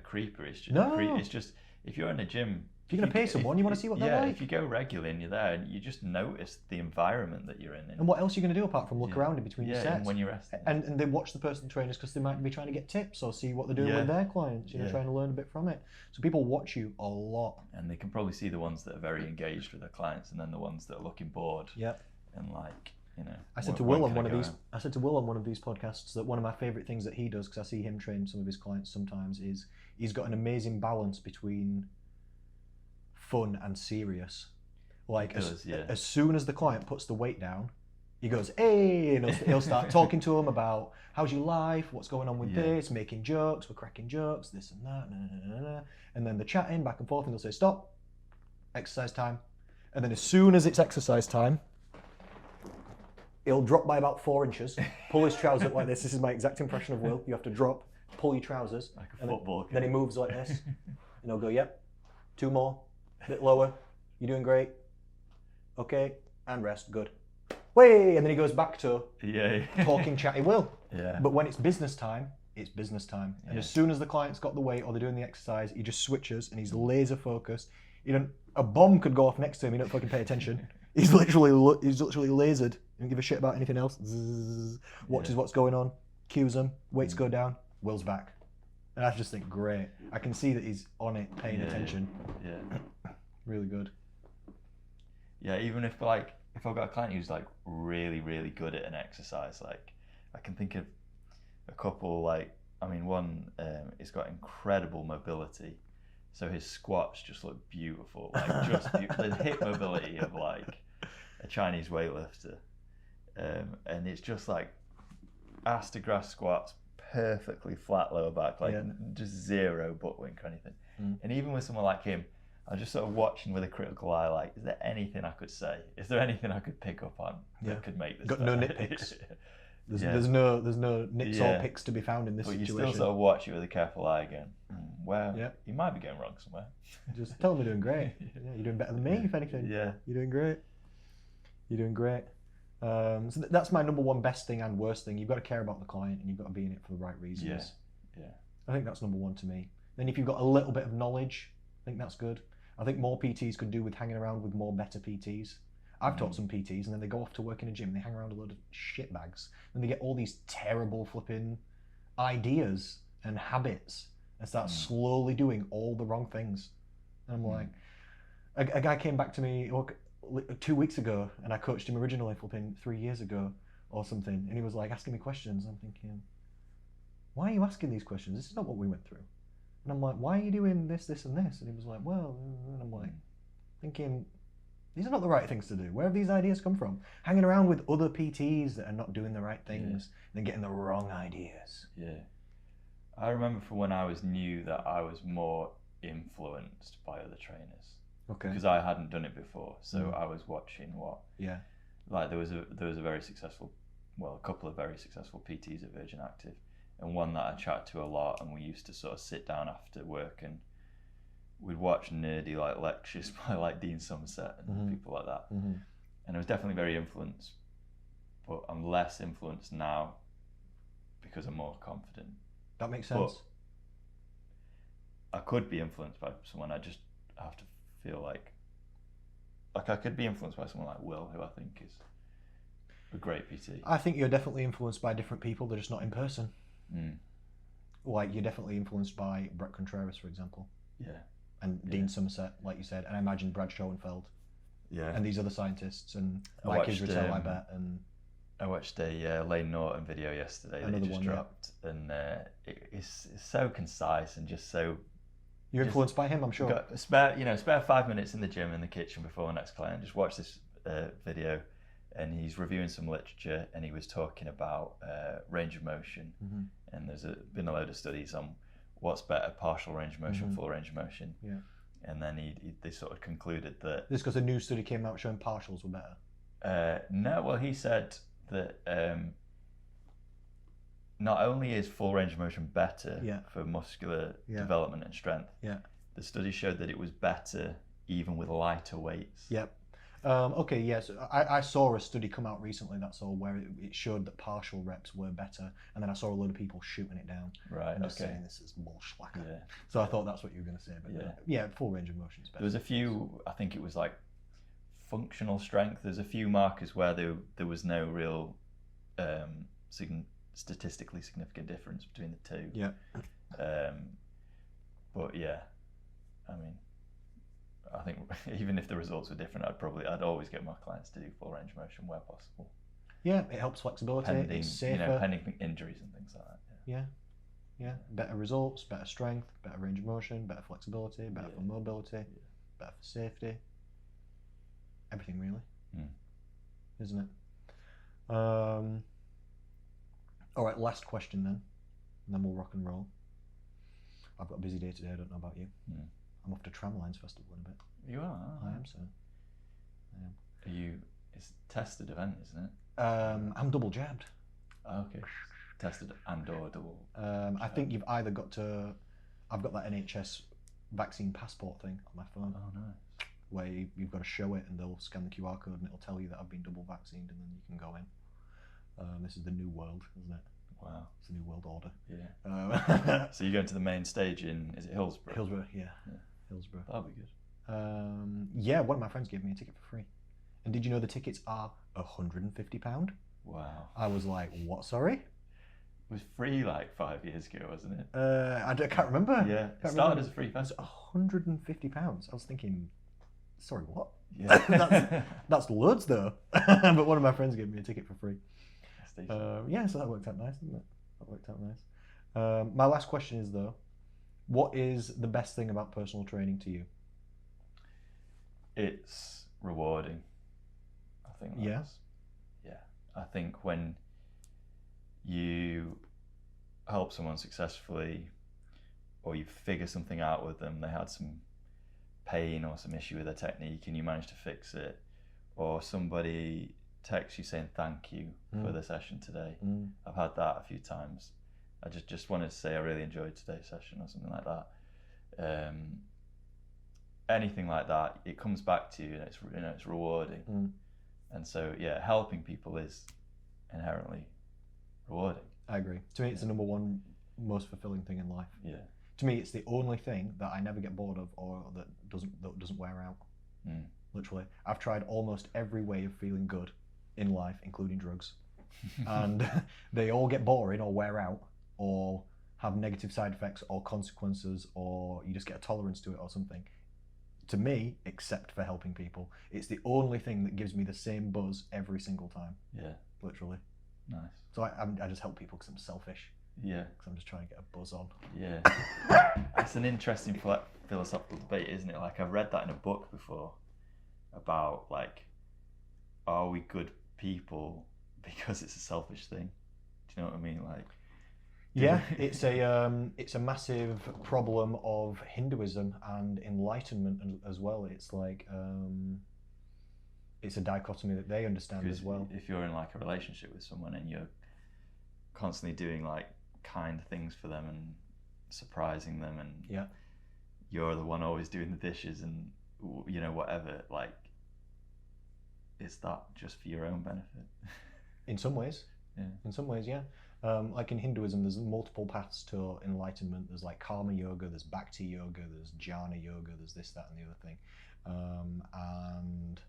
creeper. It's just, it's just, if you're in a gym, if you're going to pay someone, you want to see what they're like. Yeah, if you go regularly and you're there, and you just notice the environment that you're in. And what else are you going to do apart from look around in between your sets? And when you're resting. And they watch the personal trainers because they might be trying to get tips or see what they're doing with their clients, trying to learn a bit from it. So people watch you a lot. And they can probably see the ones that are very engaged with their clients and then the ones that are looking bored. Yep. And like, I said to Will on one of these podcasts that one of my favourite things that he does, because I see him train some of his clients sometimes, is he's got an amazing balance between fun and serious. Like as soon as the client puts the weight down, he goes, hey, and he'll start talking to them about how's your life, what's going on with this, making jokes, we're cracking jokes, this and that, and then they're chatting back and forth, and they'll say, stop, exercise time. And then as soon as it's exercise time, he'll drop by about 4 inches, pull his trousers up like this. This is my exact impression of Will. You have to drop, pull your trousers. Like a football. Then he moves like this, and he'll go, yep, 2 more, a bit lower, you're doing great. Okay, and rest, good. Way, and then he goes back to talking chatty Will. Yeah. But when it's business time, it's business time. And as soon as the client's got the weight or they're doing the exercise, he just switches and he's laser focused. A bomb could go off next to him, he don't fucking pay attention. He's literally lasered. He don't give a shit about anything else. Zzz, watches what's going on, cues them, weights go down, Will's back. And I just think, great. I can see that he's on it, paying attention. Yeah. Really good. Yeah, even if I've got a client who's like really, really good at an exercise, like I can think of a couple, one, he's got incredible mobility. So his squats just look beautiful, just beautiful. The hip mobility of like a Chinese weightlifter. And it's just like ass to grass squats, perfectly flat lower back, just zero butt wink or anything. And even with someone like him, I was just sort of watching with a critical eye, like, is there anything I could say? Is there anything I could pick up on that could make this Got better? no nitpicks. There's no nits or picks to be found in this situation. But you still sort of watch it with a careful eye again. Well, you might be going wrong somewhere. Just tell them you're doing great. You're doing better than me, if anything. Yeah. You're doing great. You're doing great. So that's my number one best thing and worst thing. You've got to care about the client and you've got to be in it for the right reasons. Yeah. I think that's number one to me. Then if you've got a little bit of knowledge, I think that's good. I think more PTs could do with hanging around with more better PTs. I've taught some PTs and then they go off to work in a gym and they hang around a load of shit bags and they get all these terrible flipping ideas and habits and start slowly doing all the wrong things. And I'm like, a guy came back to me 2 weeks ago and I coached him originally flipping 3 years ago or something, and he was like asking me questions. I'm thinking, why are you asking these questions? This is not what we went through. And I'm like, why are you doing this, this and this? And he was like, well, and I'm like thinking, these are not the right things to do. Where have these ideas come from? Hanging around with other PTs that are not doing the right things and then getting the wrong ideas. Yeah. I remember from when I was new that I was more influenced by other trainers. Okay. Because I hadn't done it before. So I was watching there was a very successful, a couple of very successful PTs at Virgin Active, and one that I chatted to a lot, and we used to sort of sit down after work and we'd watch nerdy lectures by Dean Somerset and people like that. And I was definitely very influenced, but I'm less influenced now because I'm more confident. That makes sense. But I could be influenced by someone. I just have to feel like I could be influenced by someone like Will, who I think is a great PT. I think you're definitely influenced by different people. They're just not in person. Like you're definitely influenced by Brett Contreras, for example. Yeah. And Dean Somerset, like you said, and I imagine Brad Schoenfeld. Yeah. And these other scientists, and Mike Israel, I bet. And I watched a Lane Norton video yesterday that he just dropped, and it's so concise and just so. You're influenced by him, I'm sure. Got spare 5 minutes in the gym, in the kitchen before the next client. Just watch this video. and he's reviewing some literature, and he was talking about range of motion, and there's been a load of studies on what's better, partial range of motion, full range of motion. Yeah. And then they sort of concluded that... This because a new study came out showing partials were better? No, well, he said that not only is full range of motion better for muscular development and strength, the study showed that it was better even with lighter weights. Yep. Okay, yes. I saw a study come out recently, that's all, where it showed that partial reps were better, and then I saw a load of people shooting it down. Right, and just saying this is bullshit. So I thought that's what you were going to say, but full range of motion is better. There was a few, I think it was like functional strength, there's a few markers where there was no real statistically significant difference between the two. Yeah. But yeah, I mean, I think even if the results were different, I'd always get my clients to do full range of motion where possible. Yeah, it helps flexibility. Pending, it's safer. Pending injuries and things like that. Yeah. Better results, better strength, better range of motion, better flexibility, better for mobility, better for safety. Everything really, isn't it? All right, last question then, and then we'll rock and roll. I've got a busy day today. I don't know about you. I'm off to Tramlines Festival in a bit. You are? I am, sir. I am. It's a tested event, isn't it? I'm double jabbed. Oh, okay. Tested and or double. I think you've either got to... I've got that NHS vaccine passport thing on my phone. Oh, nice. Where you've got to show it and they'll scan the QR code and it'll tell you that I've been double vaccinated, and then you can go in. This is the new world, isn't it? Wow. It's the new world order. Yeah. So you're going to the main stage in, is it Hillsborough? Hillsborough, yeah. Hillsborough. That'll be good. Yeah, one of my friends gave me a ticket for free. And did you know the tickets are £150? Wow. I was like, what, sorry? It was free like 5 years ago, wasn't it? I can't remember. Yeah, it started as a free festival. £150. I was thinking, sorry, what? Yeah. that's loads though. But one of my friends gave me a ticket for free. Yeah, so that worked out nice, didn't it? That worked out nice. My last question is though, what is the best thing about personal training to you? It's rewarding. I think that's, yeah. I think when you help someone successfully, or you figure something out with them, they had some pain or some issue with their technique and you manage to fix it, or somebody texts you saying thank you for the session today. I've had that a few times. I just wanted to say I really enjoyed today's session or something like that. Anything like that, it comes back to you and it's rewarding. And so yeah, helping people is inherently rewarding. I agree. To me, it's the number one most fulfilling thing in life. Yeah. To me, it's the only thing that I never get bored of or that doesn't wear out. Literally, I've tried almost every way of feeling good in life, including drugs, and they all get boring or wear out or have negative side effects or consequences, or you just get a tolerance to it or something. To me, except for helping people, it's the only thing that gives me the same buzz every single time. Yeah. Literally. Nice. So I just help people because I'm selfish. Yeah. Because I'm just trying to get a buzz on. Yeah. It's an interesting philosophical debate, isn't it? Like, I've read that in a book before about, like, are we good people because it's a selfish thing? Do you know what I mean? Like, yeah, it's a massive problem of Hinduism and enlightenment as well. It's like it's a dichotomy that they understand as well. If you're in like a relationship with someone and you're constantly doing like kind things for them and surprising them, and you're the one always doing the dishes and you know whatever, like, is that just for your own benefit? In some ways. Yeah. In some ways, yeah. Like in Hinduism, there's multiple paths to enlightenment. There's like karma yoga, there's bhakti yoga, there's jnana yoga, there's this, that, and the other thing. And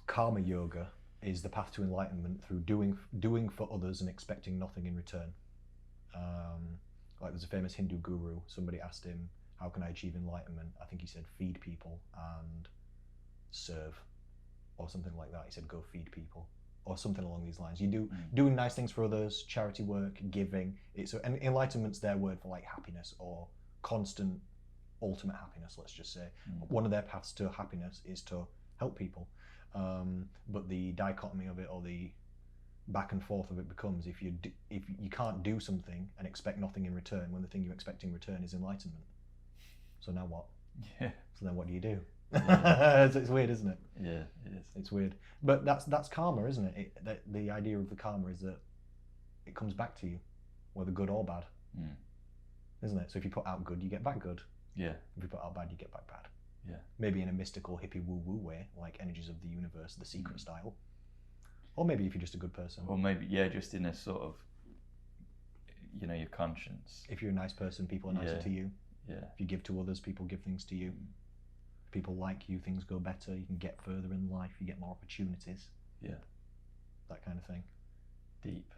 karma yoga is the path to enlightenment through doing for others and expecting nothing in return. Like there's a famous Hindu guru. Somebody asked him, "How can I achieve enlightenment?" I think he said, "Feed people and serve," or something like that. He said, "Go feed people." Or something along these lines. You doing nice things for others, charity work, giving. And enlightenment's their word for like happiness or constant, ultimate happiness. Let's just say one of their paths to happiness is to help people. But the dichotomy of it, or the back and forth of it, becomes if you can't do something and expect nothing in return, when the thing you expect in return is enlightenment. So now what? Yeah. So then what do you do? Yeah. It's weird, isn't it? Yeah, it is. It's weird. But that's karma, isn't it? The idea of the karma is that it comes back to you, whether good or bad. Isn't it? So if you put out good, you get back good. Yeah. If you put out bad, you get back bad. Yeah. Maybe in a mystical, hippie, woo-woo way, like Energies of the Universe, The Secret style. Or maybe if you're just a good person. Or maybe, yeah, just in a sort of, you know, your conscience. If you're a nice person, people are nicer to you. Yeah. If you give to others, people give things to you. If people like you, things go better. You can get further in life. You get more opportunities. Yeah. That kind of thing. Deep.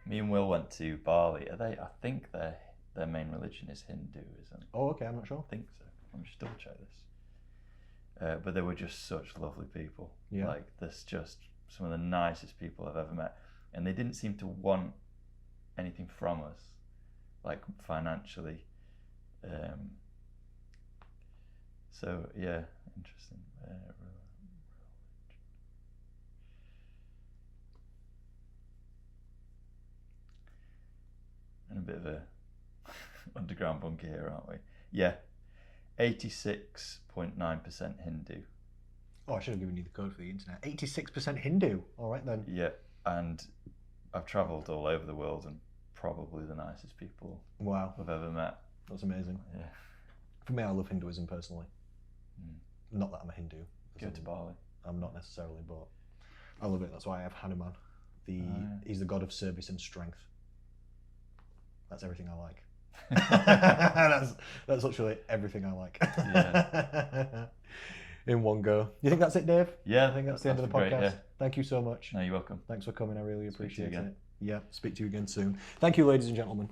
Me and Will went to Bali. I think their main religion is Hinduism. Oh, okay. I'm not sure. I think so. I'm just double check this. But they were just such lovely people. Yeah. Like, there's just some of the nicest people I've ever met. And they didn't seem to want anything from us, like financially. So, yeah, interesting. And a bit of a underground bunker here, aren't we? Yeah, 86.9% Hindu. Oh, I should have given you the code for the internet. 86% Hindu. All right then. Yeah, and I've travelled all over the world and probably the nicest people I've ever met. That's amazing. Yeah. For me, I love Hinduism personally. Not that I'm a Hindu. Go to Bali. I'm not necessarily, but I love it. That's why I have Hanuman. He's the god of service and strength. That's everything I like. that's literally everything I like. Yeah. In one go. You think that's it, Dave? Yeah. I think that's the end of the podcast. Great, yeah. Thank you so much. No, you're welcome. Thanks for coming. I really appreciate it. again. Yeah, speak to you again soon. Thank you, ladies and gentlemen.